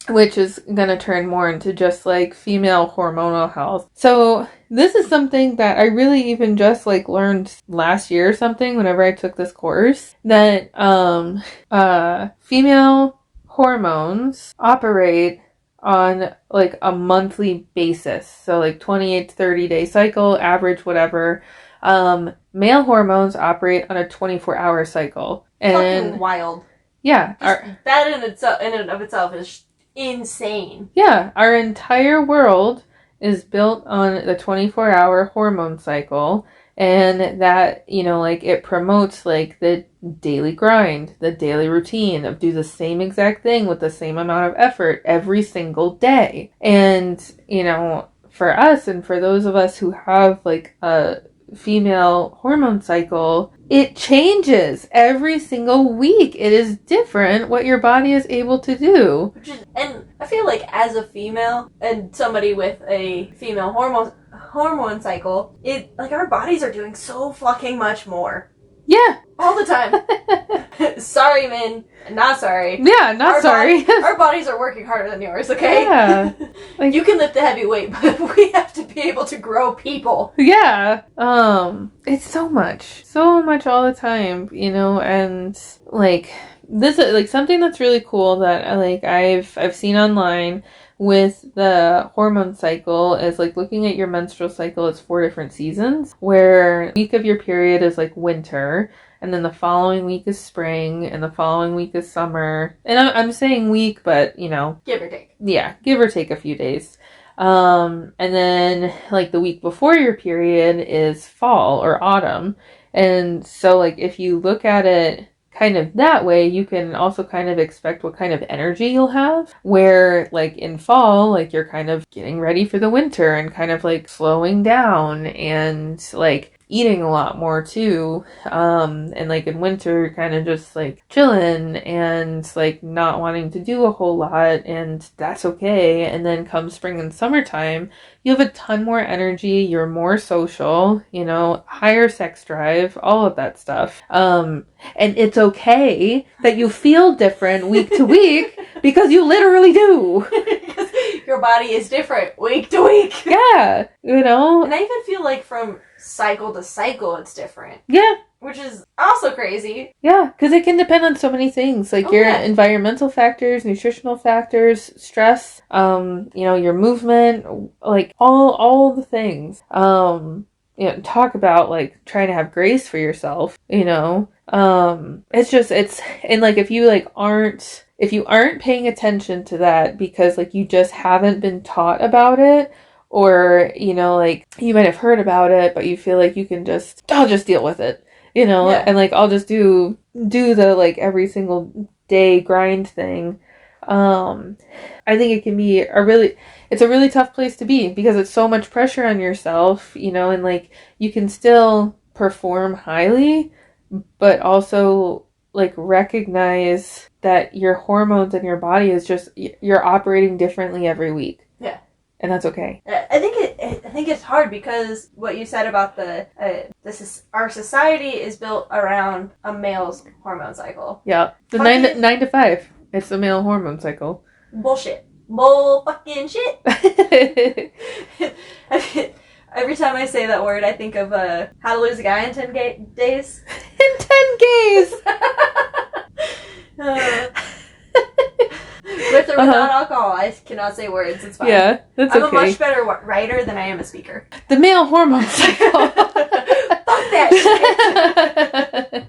Which is going to turn more into just, like, female hormonal health. So this is something that I really even just, like, learned last year or something whenever I took this course, that female hormones operate on, like, a monthly basis. So, like, 28 to 30 day cycle, average, whatever. Male hormones operate on a 24-hour cycle. And fucking wild. Yeah. That in and of itself is insane. Yeah, our entire world is built on the 24-hour hormone cycle, and that, you know, like, it promotes, like, the daily grind, the daily routine of do the same exact thing with the same amount of effort every single day. And, you know, for us and for those of us who have, like, a female hormone cycle, it changes every single week. It is different what your body is able to do. And I feel like as a female and somebody with a female hormone cycle, our bodies are doing so fucking much more. Yeah. All the time. Sorry, men. Not sorry. Yeah, not sorry. Our bodies are working harder than yours, okay? Yeah. Like, you can lift the heavy weight, but we have to be able to grow people. Yeah. It's so much all the time, you know, and, like, this is, like, something that's really cool that, like, I've seen online with the hormone cycle is, like, looking at your menstrual cycle, it's 4 different seasons, where week of your period is, like, winter, and then the following week is spring, and the following week is summer. And I'm saying week, but, you know, give or take. Yeah, give or take a few days. And then, like, the week before your period is fall or autumn. And so, like, if you look at it kind of that way, you can also kind of expect what kind of energy you'll have, where, like, in fall, like, you're kind of getting ready for the winter and kind of, like, slowing down and, like, eating a lot more too, and, like, in winter kind of just, like, chilling and, like, not wanting to do a whole lot, and that's okay. And then come spring and summertime, you have a ton more energy, you're more social, you know, higher sex drive, all of that stuff. And it's okay that you feel different week to week, because you literally do. Your body is different week to week. Yeah, you know. And I even feel like from cycle to cycle it's different. Yeah. Which is also crazy. Yeah, because it can depend on so many things, like your environmental factors, nutritional factors, stress, you know, your movement, like all the things. You know, talk about, like, trying to have grace for yourself, you know. And, like, if you aren't paying attention to that because, like, you just haven't been taught about it, or, you know, like, you might have heard about it, but you feel like I'll just deal with it, you know, and, like, I'll just do the, like, every single day grind thing. I think it can be it's a really tough place to be, because it's so much pressure on yourself, you know, and, like, you can still perform highly, but also, like recognize that your hormones in your body is just, you're operating differently every week. Yeah. And that's okay. I think it's hard because what you said about our society is built around a male's hormone cycle. Yeah. The 9 to 5. It's the male hormone cycle. Bullshit. Bull fucking shit. Every time I say that word, I think of How to Lose a Guy in 10 Days. In 10 days! With or without alcohol, I cannot say words. It's fine. Yeah, that's I'm okay. a much better writer than I am a speaker. The male hormone cycle. Fuck that shit.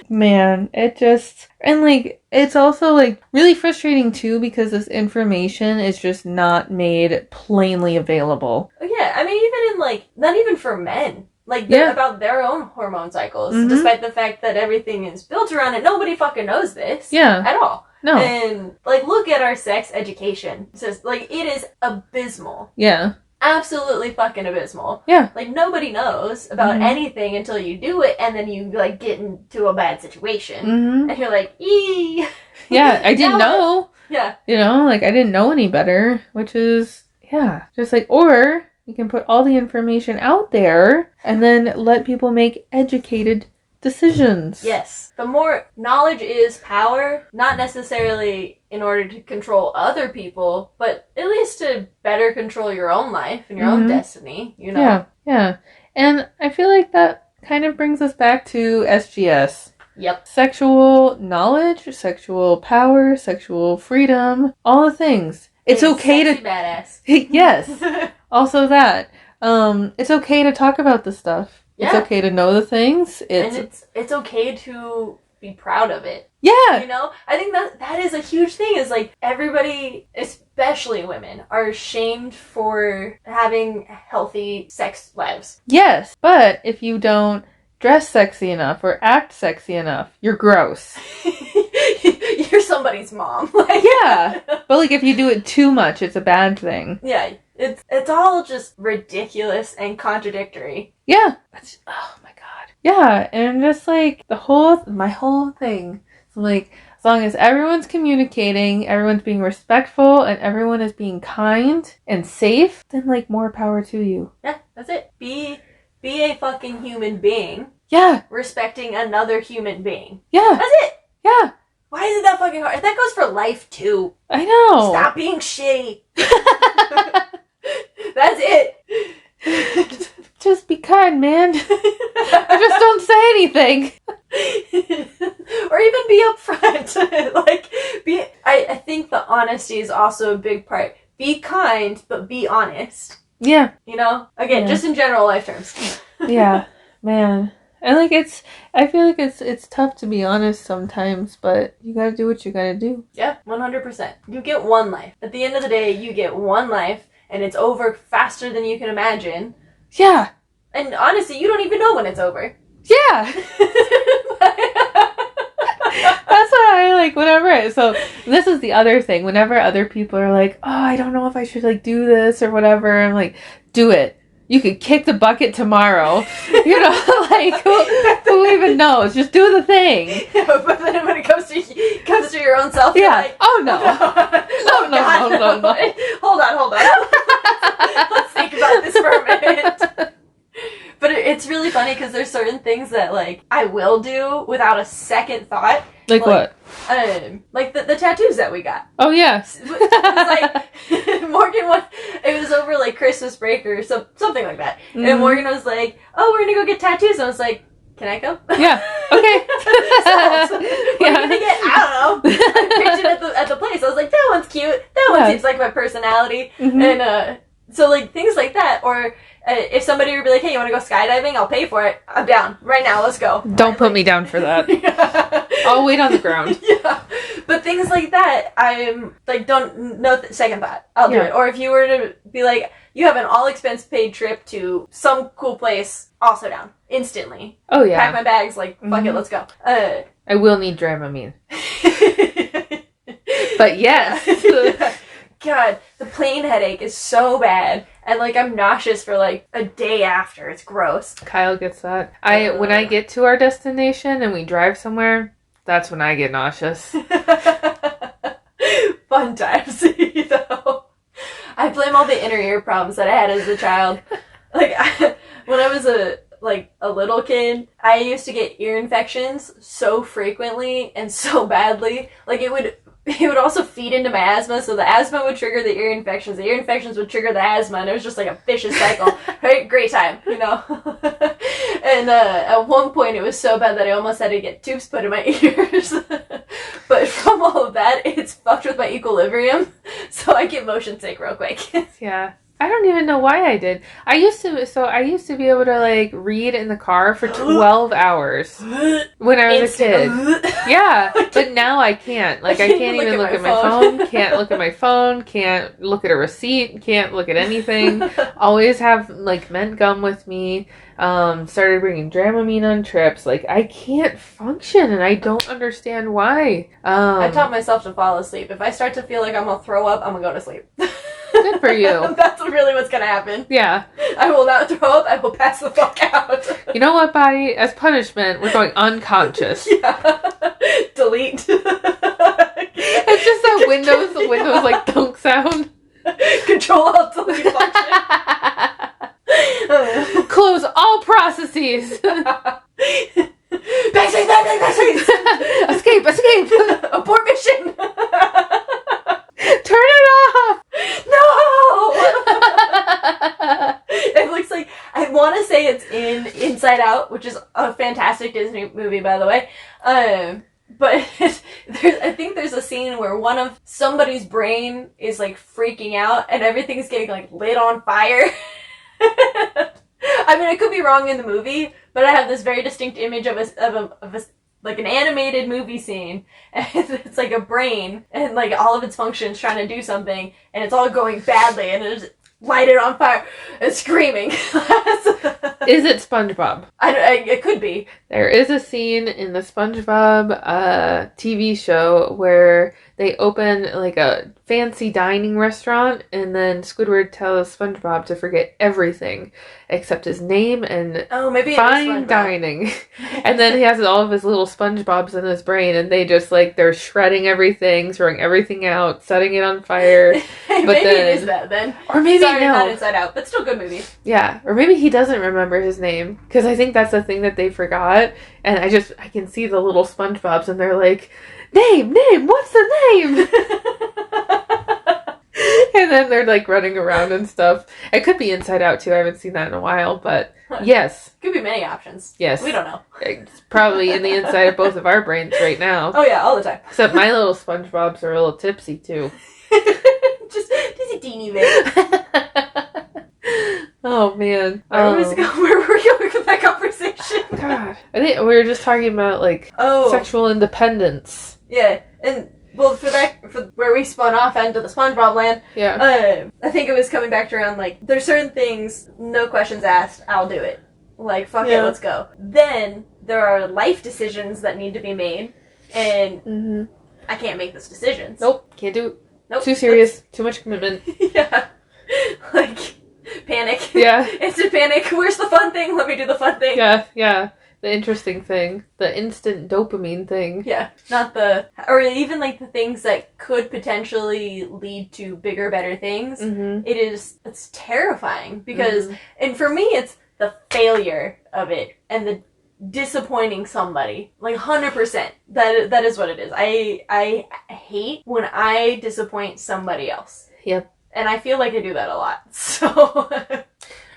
Man, it just... And, like, it's also, like, really frustrating, too, because this information is just not made plainly available. Yeah, I mean, even in, like, not even for men. Like, about their own hormone cycles. Mm-hmm. Despite the fact that everything is built around it. Nobody fucking knows this. Yeah. At all. No. And, like, look at our sex education. It says, like, it is abysmal. Yeah. Absolutely fucking abysmal. Yeah. Like, nobody knows about anything until you do it, and then you, like, get into a bad situation. Mm-hmm. And you're like, eee! Yeah, I didn't know. Yeah. You know, like, I didn't know any better, which is, yeah. Just like, or you can put all the information out there, and then let people make educated decisions. Yes. The more knowledge is power, not necessarily in order to control other people, but at least to better control your own life and your own destiny, you know? Yeah, yeah. And I feel like that kind of brings us back to SGS. Yep. Sexual knowledge, sexual power, sexual freedom, all the things. It's okay to... badass. Yes. Also that. It's okay to talk about this stuff. Yeah. It's okay to know the things. It's okay to be proud of it. Yeah. You know? I think that is a huge thing, is like everybody, especially women, are shamed for having healthy sex lives. Yes. But if you don't dress sexy enough or act sexy enough, you're gross. You're somebody's mom. Yeah. But like if you do it too much, it's a bad thing. Yeah. It's all just ridiculous and contradictory. Yeah. Oh my god. Yeah, and just like my whole thing. So like, as long as everyone's communicating, everyone's being respectful, and everyone is being kind and safe, then like more power to you. Yeah, that's it. Be a fucking human being. Yeah. Respecting another human being. Yeah. That's it. Yeah. Why is it that fucking hard? That goes for life too. I know. Stop being shitty. That's it. Just be kind, man. Or just don't say anything. Or even be upfront. I think the honesty is also a big part. Be kind, but be honest. Yeah. You know? Again, just in general life terms. Yeah. Man. And like I feel like it's tough to be honest sometimes, but you gotta do what you gotta do. Yeah, 100%. You get one life. At the end of the day, you get one life, and it's over faster than you can imagine. Yeah. And honestly, you don't even know when it's over. Yeah. That's what I like so this is the other thing. Whenever other people are like, oh, I don't know if I should like do this or whatever, I'm like, do it. You could kick the bucket tomorrow. You know, like, who even knows? Just do the thing. Yeah, but then when it comes to your own self, yeah. You're like, oh, no. No. Hold on. Let's think about this for a minute. But it's really funny because there's certain things that, like, I will do without a second thought. Like what? Like the tattoos that we got. Oh, yeah. Like, Morgan it was over, like, Christmas break or something like that. Mm-hmm. And Morgan was like, oh, we're going to go get tattoos. And I was like, can I go? Yeah. Okay. So, we're going to get, I don't know. I picked it at the place. I was like, that one's cute. That one seems like my personality. Mm-hmm. And, so, like, things like that. Or if somebody would be like, hey, you want to go skydiving? I'll pay for it. I'm down. Right now, let's go. Don't put me down for that. Yeah. I'll wait on the ground. Yeah. But things like that, I'm, like, no second thought. I'll do it. Or if you were to be like, you have an all-expense paid trip to some cool place, also down. Instantly. Oh, yeah. Pack my bags, like, fuck it, let's go. I will need Dramamine. But yes. Yeah. God, the plane headache is so bad. And, like, I'm nauseous for, like, a day after. It's gross. Kyle gets that. When I get to our destination and we drive somewhere, That's when I get nauseous. Fun times, you know. I blame all the inner ear problems that I had as a child. Like, when I was a little kid, I used to get ear infections so frequently and so badly. Like, it would also feed into my asthma, so the asthma would trigger the ear infections would trigger the asthma, and it was just like a vicious cycle. Right? Great time, you know. And at one point it was so bad that I almost had to get tubes put in my ears. But from all of that, it's fucked with my equilibrium, so I get motion sick real quick. Yeah. I don't even know why I did. I used to be able to like read in the car for 12 hours when I was a kid. Yeah, but now I can't. Like I can't even look at my phone, can't look at my phone, can't look at a receipt, can't look at anything. Always have like mint gum with me. Started bringing Dramamine on trips. Like I can't function and I don't understand why. I taught myself to fall asleep. If I start to feel like I'm gonna throw up, I'm gonna go to sleep. Good for you. That's really what's gonna happen. Yeah. I will not throw up. I will pass the fuck out. You know what, body? As punishment, we're going unconscious. Yeah. Delete. It's just that Windows like thunk sound. Control-Alt-Delete function. Close all processes. Backspace. Escape. Abort mission. Turn it off. No. It looks like, I want to say it's in Inside Out, which is a fantastic Disney movie, by the way. But I think there's a scene where somebody's brain is like freaking out and everything's getting like lit on fire. I mean, I could be wrong in the movie, but I have this very distinct image of a like an animated movie scene, and it's like a brain and like all of its functions trying to do something, and it's all going badly, and it's lighted on fire and screaming. Is it SpongeBob? It could be. There is a scene in the SpongeBob TV show where they open like a fancy dining restaurant, and then Squidward tells SpongeBob to forget everything except his name and fine dining. And then he has all of his little SpongeBobs in his brain, and they just like, they're shredding everything, throwing everything out, setting it on fire. But maybe then, it is that then. Or maybe not Inside Out, but still good movie. Yeah, or maybe he doesn't remember his name, because I think that's the thing that they forgot, and I can see the little SpongeBobs, and they're like, name, what's the name? And then they're like running around and stuff. It could be Inside Out too, I haven't seen that in a while, but yes. Could be many options. Yes. We don't know. It's probably in the inside of both of our brains right now. Oh yeah, all the time. Except my little SpongeBobs are a little tipsy too. just a teeny bit. Oh man. Where were we going with that conversation? God. I think we were just talking about like sexual independence. Yeah. And well, for where we spun off into the SpongeBob land, I think it was coming back to around like, there's certain things, no questions asked, I'll do it. Like, fuck it, let's go. Then there are life decisions that need to be made, and I can't make those decisions. Nope, can't do it. Nope. Too serious, too much commitment. Yeah. Like, panic. Yeah. Instant panic. Where's the fun thing? Let me do the fun thing. Yeah. The interesting thing. The instant dopamine thing. Yeah. Or even like the things that could potentially lead to bigger, better things. Mm-hmm. It's terrifying because, and for me, it's the failure of it and the disappointing somebody. Like 100%. That is what it is. I hate when I disappoint somebody else. Yep. And I feel like I do that a lot. So...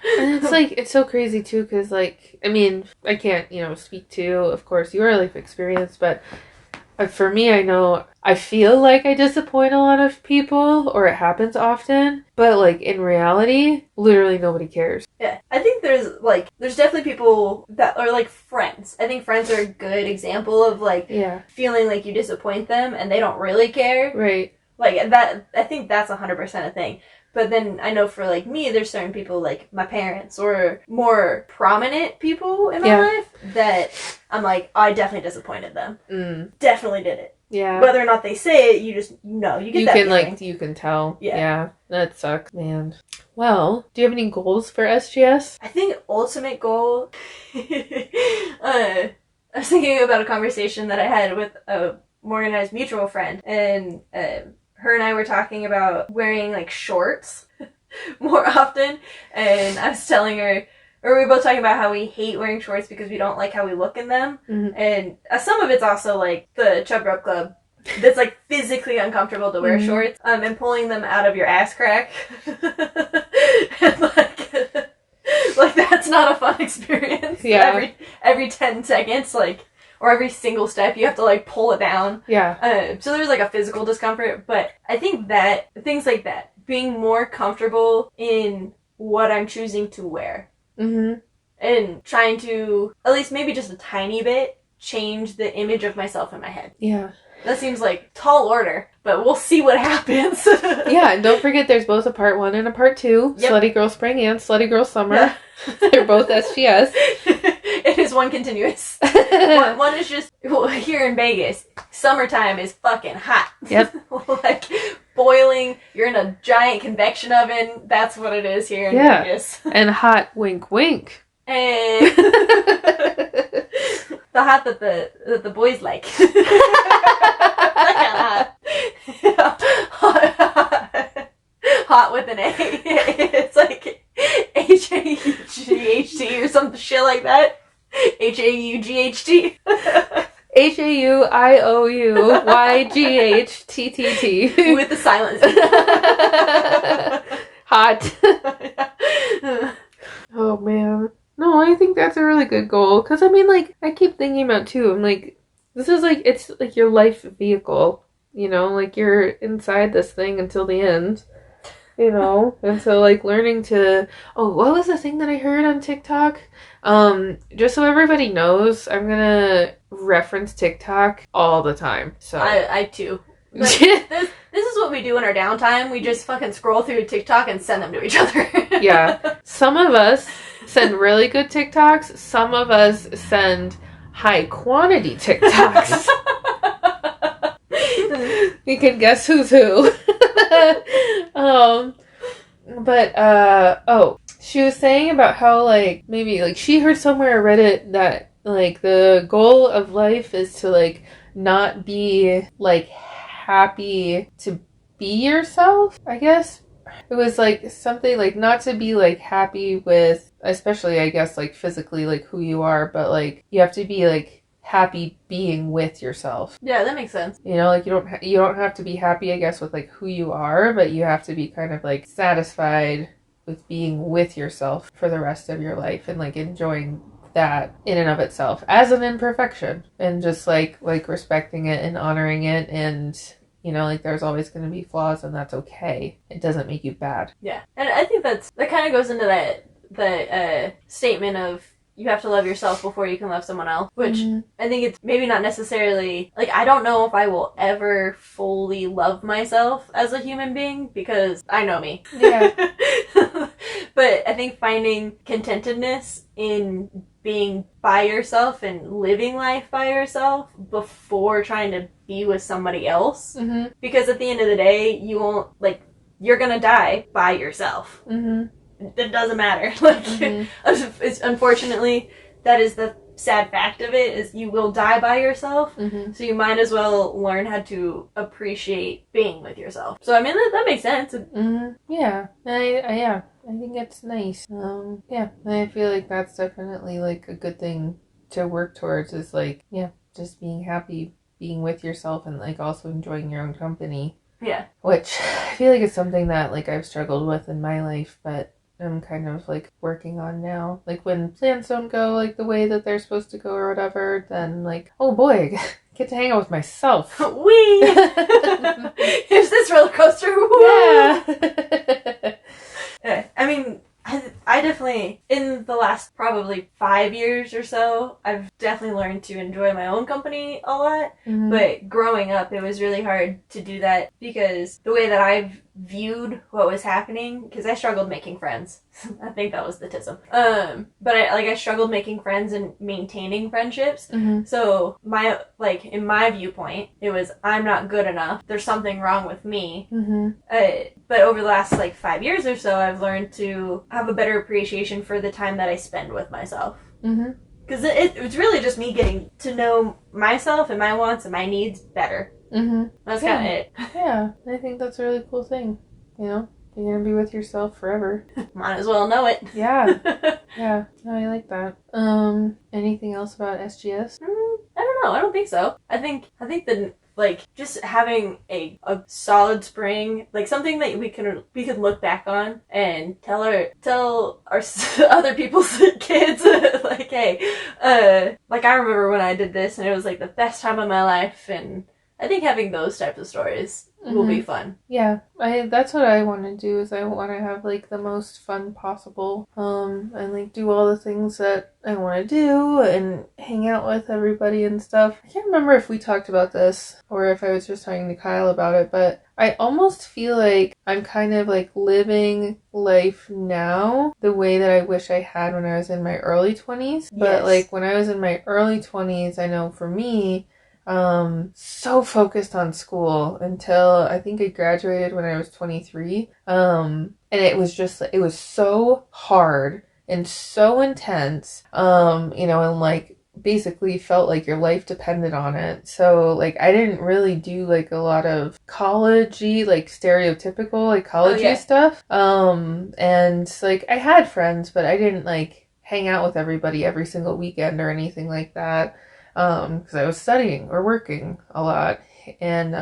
And it's like, it's so crazy too, because like, I mean, I can't, speak to, of course, your life experience, but for me, I feel like I disappoint a lot of people, or it happens often, but like, in reality, literally nobody cares. Yeah. I think there's definitely people that are like friends. I think friends are a good example of like, feeling like you disappoint them and they don't really care. Right. Like, that, I think that's 100% a thing. But then I know for, like, me, there's certain people, like, my parents or more prominent people in my life that I'm like, I definitely disappointed them. Definitely did it. Yeah. Whether or not they say it, you just know. You get that feeling. You can tell. Yeah. That sucks, man. Well, do you have any goals for SGS? I think ultimate goal... was thinking about a conversation that I had with a Morgan and I's mutual friend, and her and I were talking about wearing like shorts more often, and I was telling her, or we were both talking about how we hate wearing shorts because we don't like how we look in them, and some of it's also like the Chub Rub Club. That's like physically uncomfortable to wear shorts, and pulling them out of your ass crack, and like that's not a fun experience. Yeah. Every 10 seconds, like, or every single step, you have to like pull it down. Yeah. So there's like a physical discomfort, but I think that things like that, being more comfortable in what I'm choosing to wear, and trying to at least maybe just a tiny bit change the image of myself in my head. Yeah. That seems like tall order, but we'll see what happens. Yeah, and don't forget there's both a part 1 and a part 2. Yep. Slutty Girl Spring and Slutty Girl Summer. Yeah. They're both SGS. It is one continuous. One is just, well, here in Vegas, summertime is fucking hot. Yep. Like boiling, you're in a giant convection oven. That's what it is here in Vegas. And hot, wink wink. And the hot that the boys like. Hot with an A. It's like HAUGHT or some shit like that. HAUGHT. HAUIOUYGHTTT. With the silence. Hot. Oh man. No, I think that's a really good goal. Because I mean, like, I keep thinking about too. I'm like, this is like, it's like your life vehicle. You know, like you're inside this thing until the end. You know? And so like learning to, what was the thing that I heard on TikTok? Just so everybody knows, I'm gonna reference TikTok all the time. So I too. Like, this is what we do in our downtime. We just fucking scroll through TikTok and send them to each other. Yeah. Some of us send really good TikToks. Some of us send high quantity TikToks. You can guess who's who. She was saying about how, like, maybe, like, she heard somewhere on Reddit that, like, the goal of life is to, like, not be, like, happy to be yourself, I guess. It was, like, something, like, not to be, like, happy with, especially, I guess, like, physically, like, who you are, but, like, you have to be, like, happy being with yourself. Yeah, that makes sense. You know, like, you don't have to be happy, I guess, with, like, who you are, but you have to be kind of, like, satisfied with being with yourself for the rest of your life and, like, enjoying that in and of itself as an imperfection and just, like respecting it and honoring it, and, you know, like, there's always going to be flaws and that's okay. It doesn't make you bad. Yeah. And I think that kind of goes into that statement of you have to love yourself before you can love someone else, which I think it's maybe not necessarily, like, I don't know if I will ever fully love myself as a human being because I know me. Yeah. But I think finding contentedness in being by yourself and living life by yourself before trying to be with somebody else. Mm-hmm. Because at the end of the day, you won't, like, you're gonna die by yourself. Mm-hmm. It doesn't matter. Like, it's, unfortunately, that is the sad fact of it, is you will die by yourself. Mm-hmm. So you might as well learn how to appreciate being with yourself. So, I mean, that makes sense. Mm-hmm. Yeah. I think it's nice. Yeah. I feel like that's definitely, like, a good thing to work towards is, like, yeah, just being happy, being with yourself, and, like, also enjoying your own company. Yeah. Which I feel like is something that, like, I've struggled with in my life, but I'm kind of, like, working on now. Like, when plans don't go, like, the way that they're supposed to go or whatever, then, like, oh boy, I get to hang out with myself. Wee! Here's this roller coaster. Woo! Yeah. I mean, I definitely, in the last probably 5 years or so, I've definitely learned to enjoy my own company a lot. Mm-hmm. But growing up, it was really hard to do that because the way that I've viewed what was happening, because I struggled making friends. I think that was the tism. But I struggled making friends and maintaining friendships. Mm-hmm. So in my viewpoint, it was, I'm not good enough. There's something wrong with me. Mm-hmm. But over the last 5 years or so, I've learned to have a better appreciation for the time that I spend with myself. Mm-hmm. Because it's really just me getting to know myself and my wants and my needs better. Mm-hmm. That's kind of it. Yeah, I think that's a really cool thing. You know, you're gonna be with yourself forever. Might as well know it. Yeah. Yeah. No, I like that. Anything else about SGS? I don't know. I don't think so. I think the like just having a solid spring, like something that we can look back on and tell our other people's kids like, hey, like I remember when I did this and it was like the best time of my life, and I think having those types of stories will be fun. Yeah, that's what I want to do, is I want to have like the most fun possible, and like do all the things that I want to do and hang out with everybody and stuff. I can't remember if we talked about this or if I was just talking to Kyle about it, but I almost feel like I'm kind of like living life now the way that I wish I had when I was in my early 20s. But like when I was in my early 20s, I know for me, so focused on school until I think I graduated when I was 23. And it was just, it was so hard and so intense, you know, and like basically felt like your life depended on it. So like I didn't really do like a lot of college-y, like stereotypical like college-y stuff. And like I had friends, but I didn't like hang out with everybody every single weekend or anything like that. Because I was studying or working a lot. And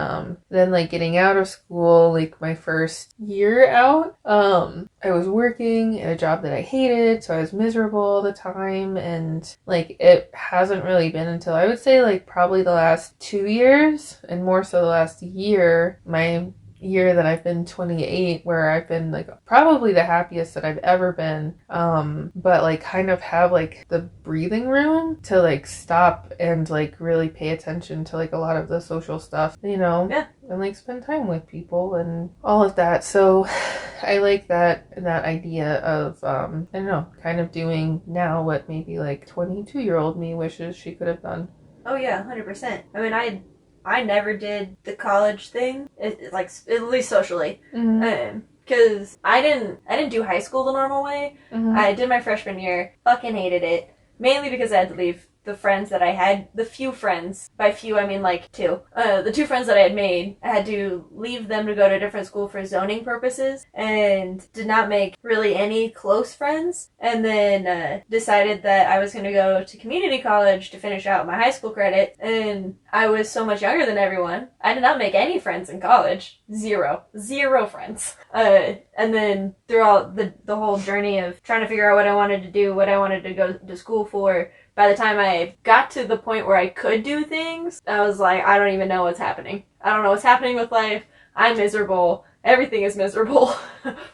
then like getting out of school, like my first year out, I was working at a job that I hated, so I was miserable all the time. And like it hasn't really been until I would say like probably the last 2 years, and more so the last year, my year that I've been 28, where I've been like probably the happiest that I've ever been, but like kind of have like the breathing room to like stop and like really pay attention to like a lot of the social stuff, you know, and like spend time with people and all of that. So I like that idea of I don't know, kind of doing now what maybe like 22-year-old me wishes she could have done. Oh yeah, 100%. I mean, I never did the college thing, like at least socially, because I didn't do high school the normal way. I did my freshman year, fucking hated it, mainly because I had to leave the friends that I had, the few friends, by few I mean like two, the two friends that I had made, I had to leave them to go to a different school for zoning purposes, and did not make really any close friends, and then decided that I was going to go to community college to finish out my high school credit, and I was so much younger than everyone. I did not make any friends in college. Zero friends. And then throughout the whole journey of trying to figure out what I wanted to do, what I wanted to go to school for, by the time I got to the point where I could do things, I was like, I don't even know what's happening. I don't know what's happening with life. I'm miserable. Everything is miserable.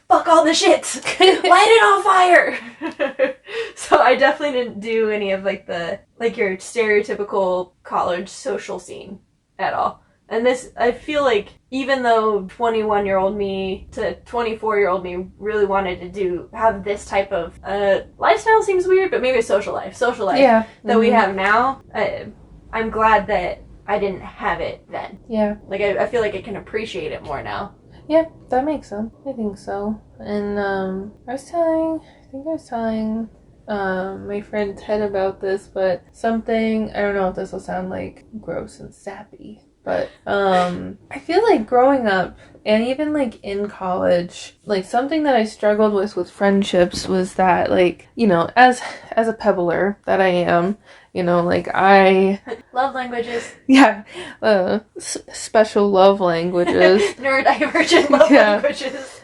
Fuck all the shit. Light it on fire. So I definitely didn't do any of like your stereotypical college social scene at all. And this, I feel like, even though 21-year-old me to 24-year-old me really wanted to have this type of lifestyle, seems weird, but maybe a social life that we have now, I'm glad that I didn't have it then. Yeah. Like, I feel like I can appreciate it more now. Yeah, that makes sense. I think so. And I was telling my friend Ted about this, but something, I don't know if this will sound like gross and sappy, but I feel like growing up and even like in college, like something that I struggled with friendships was that, like, you know, as a pebbler that I am, you know, like I love languages. Yeah, special love languages. Neurodivergent love languages.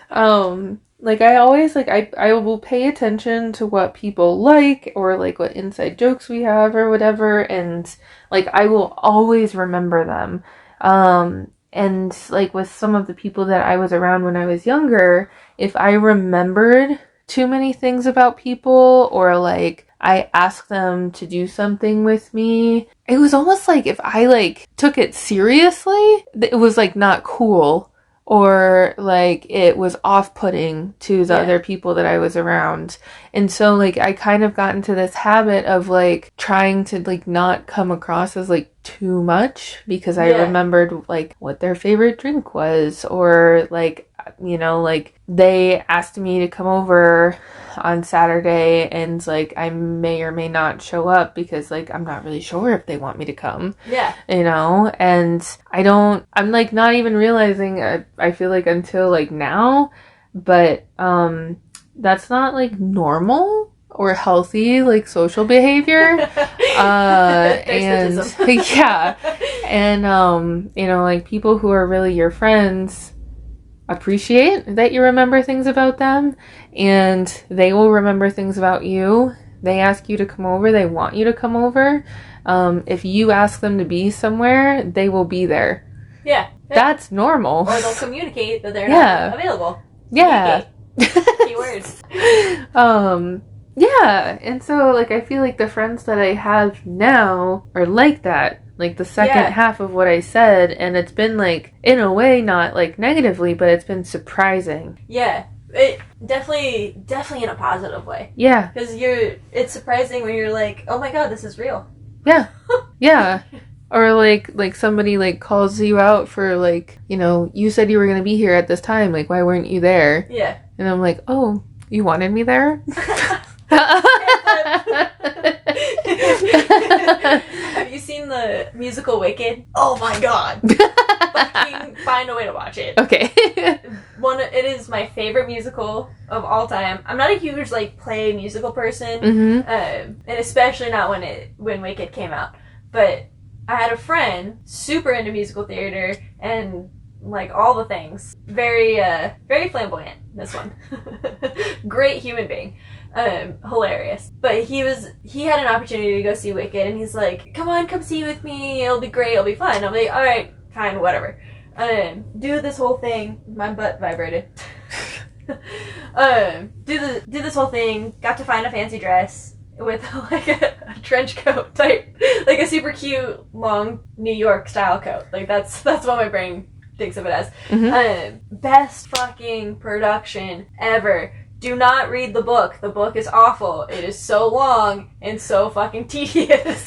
Like I always like I will pay attention to what people like, or like what inside jokes we have or whatever, and like I will always remember them. And like with some of the people that I was around when I was younger, if I remembered too many things about people, or like I asked them to do something with me, it was almost like if I like took it seriously, it was like not cool, or like it was off-putting to the other people that I was around. And so like I kind of got into this habit of like trying to like not come across as like too much, because I remembered like what their favorite drink was, or like you know, like they asked me to come over on Saturday, and like I may or may not show up because like I'm not really sure if they want me to come. Yeah. You know, and I'm like not even realizing, I feel like until like now, but that's not like normal or healthy like social behavior. And yeah. And you know, like people who are really your friends appreciate that you remember things about them, and they will remember things about you. They ask you to come over, they want you to come over. If you ask them to be somewhere, they will be there. Yeah. That's normal. Or they'll communicate that they're not available. Yeah. Keywords. Yeah. And so like I feel like the friends that I have now are like that. Like the second half of what I said, and it's been like, in a way, not like negatively, but it's been surprising. Yeah, it definitely in a positive way. Yeah. Because it's surprising when you're like, oh my god, this is real. Yeah. Yeah. Or like somebody like calls you out for like, you know, you said you were going to be here at this time, like why weren't you there? Yeah. And I'm like, oh, you wanted me there? Have you seen the musical Wicked? Oh my god. Fucking find a way to watch it. Okay. It is my favorite musical of all time. I'm not a huge like play musical person, and especially not when Wicked came out. But I had a friend super into musical theater and like all the things. Very flamboyant, this one. Great human being. Hilarious. But he had an opportunity to go see Wicked, and he's like, come see with me, it'll be great, it'll be fun. I'm like, alright, fine, whatever. Do this whole thing. My butt vibrated. Do this whole thing, got to find a fancy dress with like a trench coat type, like a super cute, long New York style coat. Like that's what my brain thinks of it as. Best fucking production ever. Do not read the book. The book is awful. It is so long and so fucking tedious.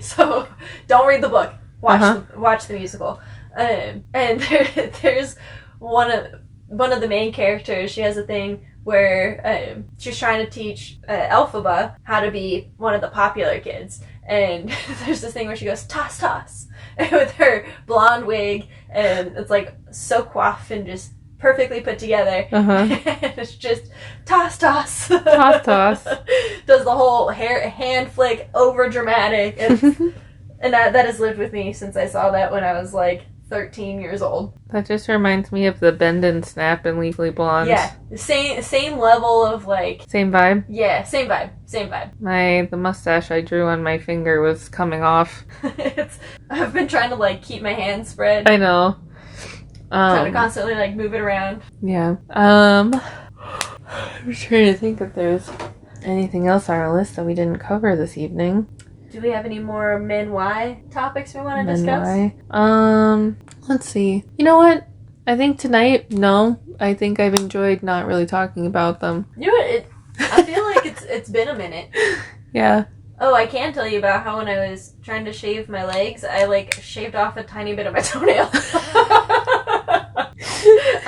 So don't read the book. Watch the musical. And there's one of the main characters. She has a thing where she's trying to teach Elphaba how to be one of the popular kids. And there's this thing where she goes, toss, toss, with her blonde wig, and it's like so coiffed and just perfectly put together. And it's just toss, toss. Toss, toss. Does the whole hand flick, over dramatic. And that has lived with me since I saw that when I was like 13 years old. That just reminds me of the Bend and Snap and Legally Blonde. Yeah, same level of like... Same vibe? Yeah, same vibe. The mustache I drew on my finger was coming off. I've been trying to like keep my hands spread. I know. Trying to constantly like move it around. Yeah. I'm trying to think if there's anything else on our list that we didn't cover this evening. Do we have any more men-why topics we want to discuss? Men-why? Let's see. You know what? I think tonight, no. I think I've enjoyed not really talking about them. You know what? I feel like it's been a minute. Yeah. Oh, I can tell you about how when I was trying to shave my legs, I like shaved off a tiny bit of my toenail.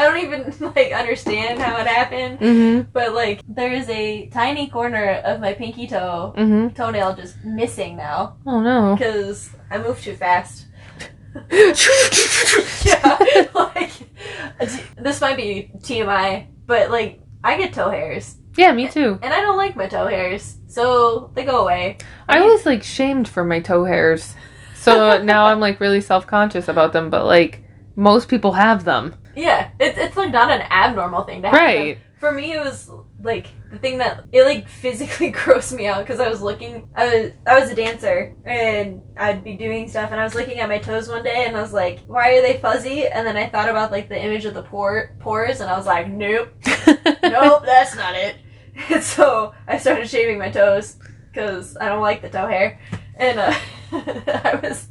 I don't even like understand how it happened, but like there's a tiny corner of my pinky toe toenail just missing now. Oh no! Because I moved too fast. Yeah, like this might be TMI, but like I get toe hairs. Yeah, me too. And I don't like my toe hairs, so they go away. I was like shamed for my toe hairs, so now I'm like really self-conscious about them. But like most people have them. Yeah, it's like not an abnormal thing to have. Right. Them. For me, it was like the thing that it like physically grossed me out because I was a dancer and I'd be doing stuff and I was looking at my toes one day and I was like, why are they fuzzy? And then I thought about like the image of the pores and I was like, nope, that's not it. And so I started shaving my toes because I don't like the toe hair. And I was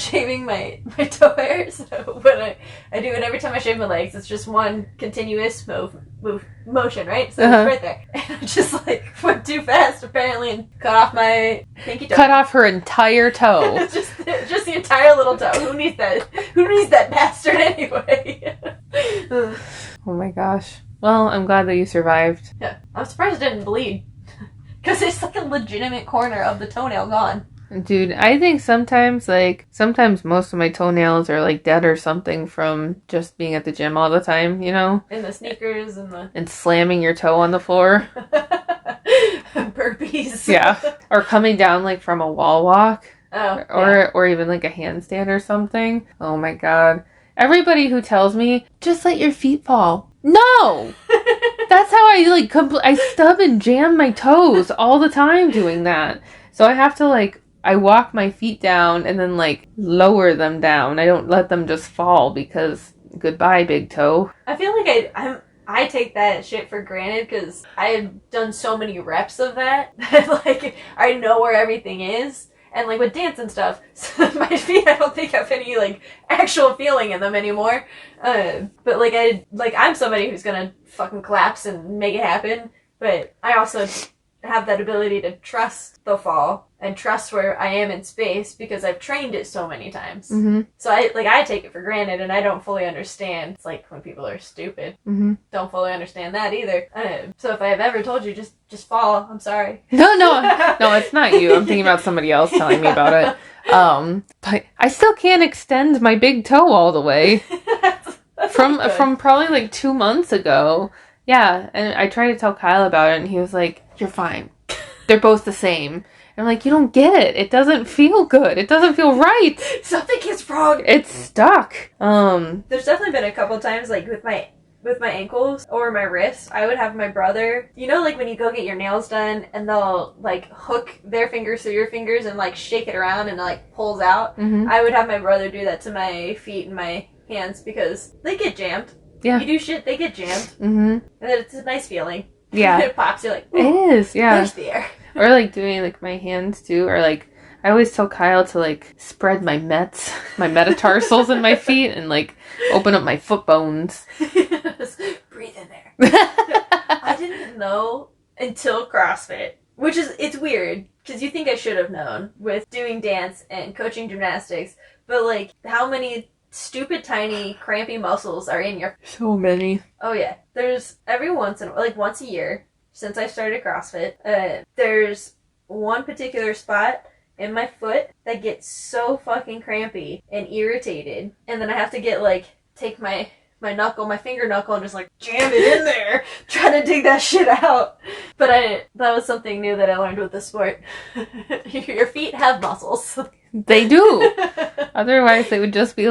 shaving my toe hair. So when I do it every time I shave my legs, it's just one continuous motion, right? So it's right there. And I just like went too fast apparently and cut off my pinky toe. Cut off her entire toe. Just Just the entire little toe. Who needs that? Who needs that bastard anyway? Oh my gosh. Well, I'm glad that you survived. Yeah, I'm surprised it didn't bleed. Because it's like a legitimate corner of the toenail gone. Dude, I think sometimes most of my toenails are like dead or something from just being at the gym all the time, you know? In the sneakers and slamming your toe on the floor. Burpees. Yeah. Or coming down like from a wall walk. Oh. Or even like a handstand or something. Oh my god. Everybody who tells me, just let your feet fall. No! That's how I like I stub and jam my toes all the time doing that. So I have to I walk my feet down and then lower them down. I don't let them just fall because goodbye, big toe. I feel like I take that shit for granted because I have done so many reps of that I know where everything is. And with dance and stuff, my feet, I don't think have any actual feeling in them anymore. But I'm somebody who's gonna fucking collapse and make it happen. But I also have that ability to trust the fall and trust where I am in space because I've trained it so many times. Mm-hmm. So I take it for granted and I don't fully understand. It's like when people are stupid. Mm-hmm. Don't fully understand that either. So if I have ever told you just fall, I'm sorry. No, it's not you. I'm thinking about somebody else telling me about it. But I still can't extend my big toe all the way. That's from probably 2 months ago. Yeah, and I tried to tell Kyle about it and he was like, "You're fine. They're both the same." And I'm like, "You don't get it. It doesn't feel good. It doesn't feel right. Something is wrong. It's stuck." There's definitely been a couple times with my ankles or my wrists, I would have my brother, when you go get your nails done and they'll hook their fingers through your fingers and shake it around and it pulls out. Mm-hmm. I would have my brother do that to my feet and my hands because they get jammed. Yeah. You do shit, they get jammed. Mm-hmm. And it's a nice feeling. Yeah. It pops, you're like, it is, yeah. There's the air. Or doing my hands too, or I always tell Kyle to spread my metatarsals in my feet and open up my foot bones. Just breathe in there. I didn't know until CrossFit, it's weird because you think I should have known with doing dance and coaching gymnastics, but how many stupid tiny crampy muscles are in your... So many. Oh yeah. There's every once a year since I started CrossFit, there's one particular spot in my foot that gets so fucking crampy and irritated, and then I have to take my finger knuckle and just jam it in there, trying to dig that shit out. But that was something new that I learned with the sport. Your feet have muscles. They do. Otherwise, they would just be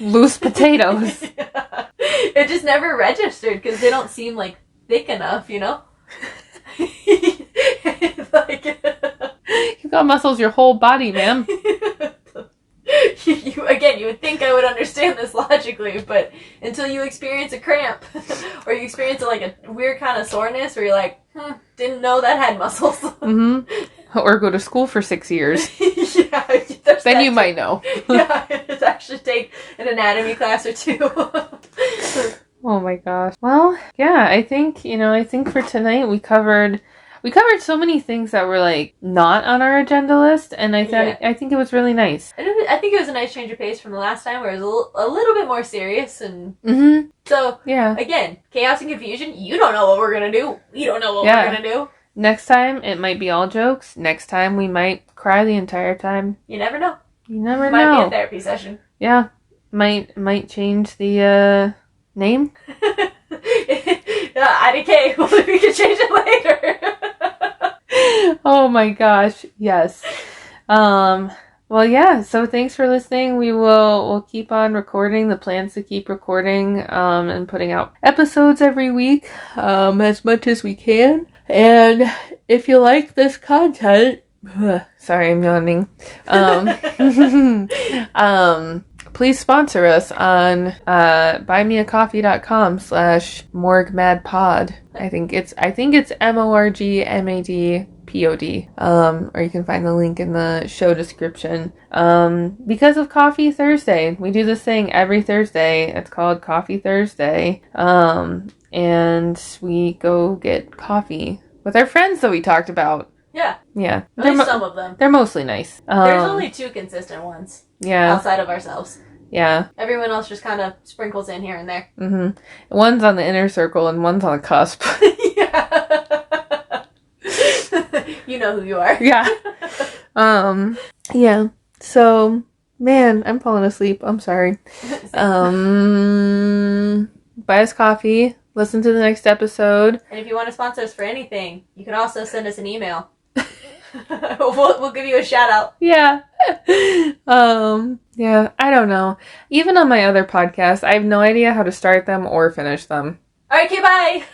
loose potatoes. Yeah. It just never registered because they don't seem thick enough, You've got muscles your whole body, ma'am. You would think I would understand this logically, but until you experience a cramp or you experience a weird kind of soreness where you're didn't know that had muscles. Mm-hmm. Or go to school for 6 years. Yeah, then you might know. Yeah, it's actually take an anatomy class or two. Oh my gosh. Well, yeah, I think for tonight we covered so many things that were not on our agenda list, and I think it was really nice. I think it was a nice change of pace from the last time where it was a little bit more serious, and mm-hmm. So yeah. Again, chaos and confusion. You don't know what we're gonna do. We don't know what we're gonna do. Next time it might be all jokes. Next time we might cry the entire time. You never know. You never know. Might be a therapy session. Yeah, might change the name. IDK. We can change it later. Oh my gosh, yes. Well, yeah, so thanks for listening. We'll keep on recording. The plan's to keep recording and putting out episodes every week as much as we can. And if you like this content, sorry, I'm yawning. Please sponsor us on buymeacoffee.com/morgmadpod. I think it's MORGMADPOD. Or you can find the link in the show description. Because of Coffee Thursday, we do this thing every Thursday. It's called Coffee Thursday. And we go get coffee with our friends that we talked about. Yeah. Yeah. At least some of them. They're mostly nice. There's only 2 consistent ones. Yeah. Outside of ourselves. Yeah. Everyone else just kind of sprinkles in here and there. Mm-hmm. One's on the inner circle and one's on the cusp. Yeah. You know who you are. Yeah. Yeah. So, man, I'm falling asleep. I'm sorry. Buy us coffee. Listen to the next episode. And if you want to sponsor us for anything, you can also send us an email. we'll give you a shout out. Yeah. Yeah, I don't know. Even on my other podcasts, I have no idea how to start them or finish them. All right, okay, bye.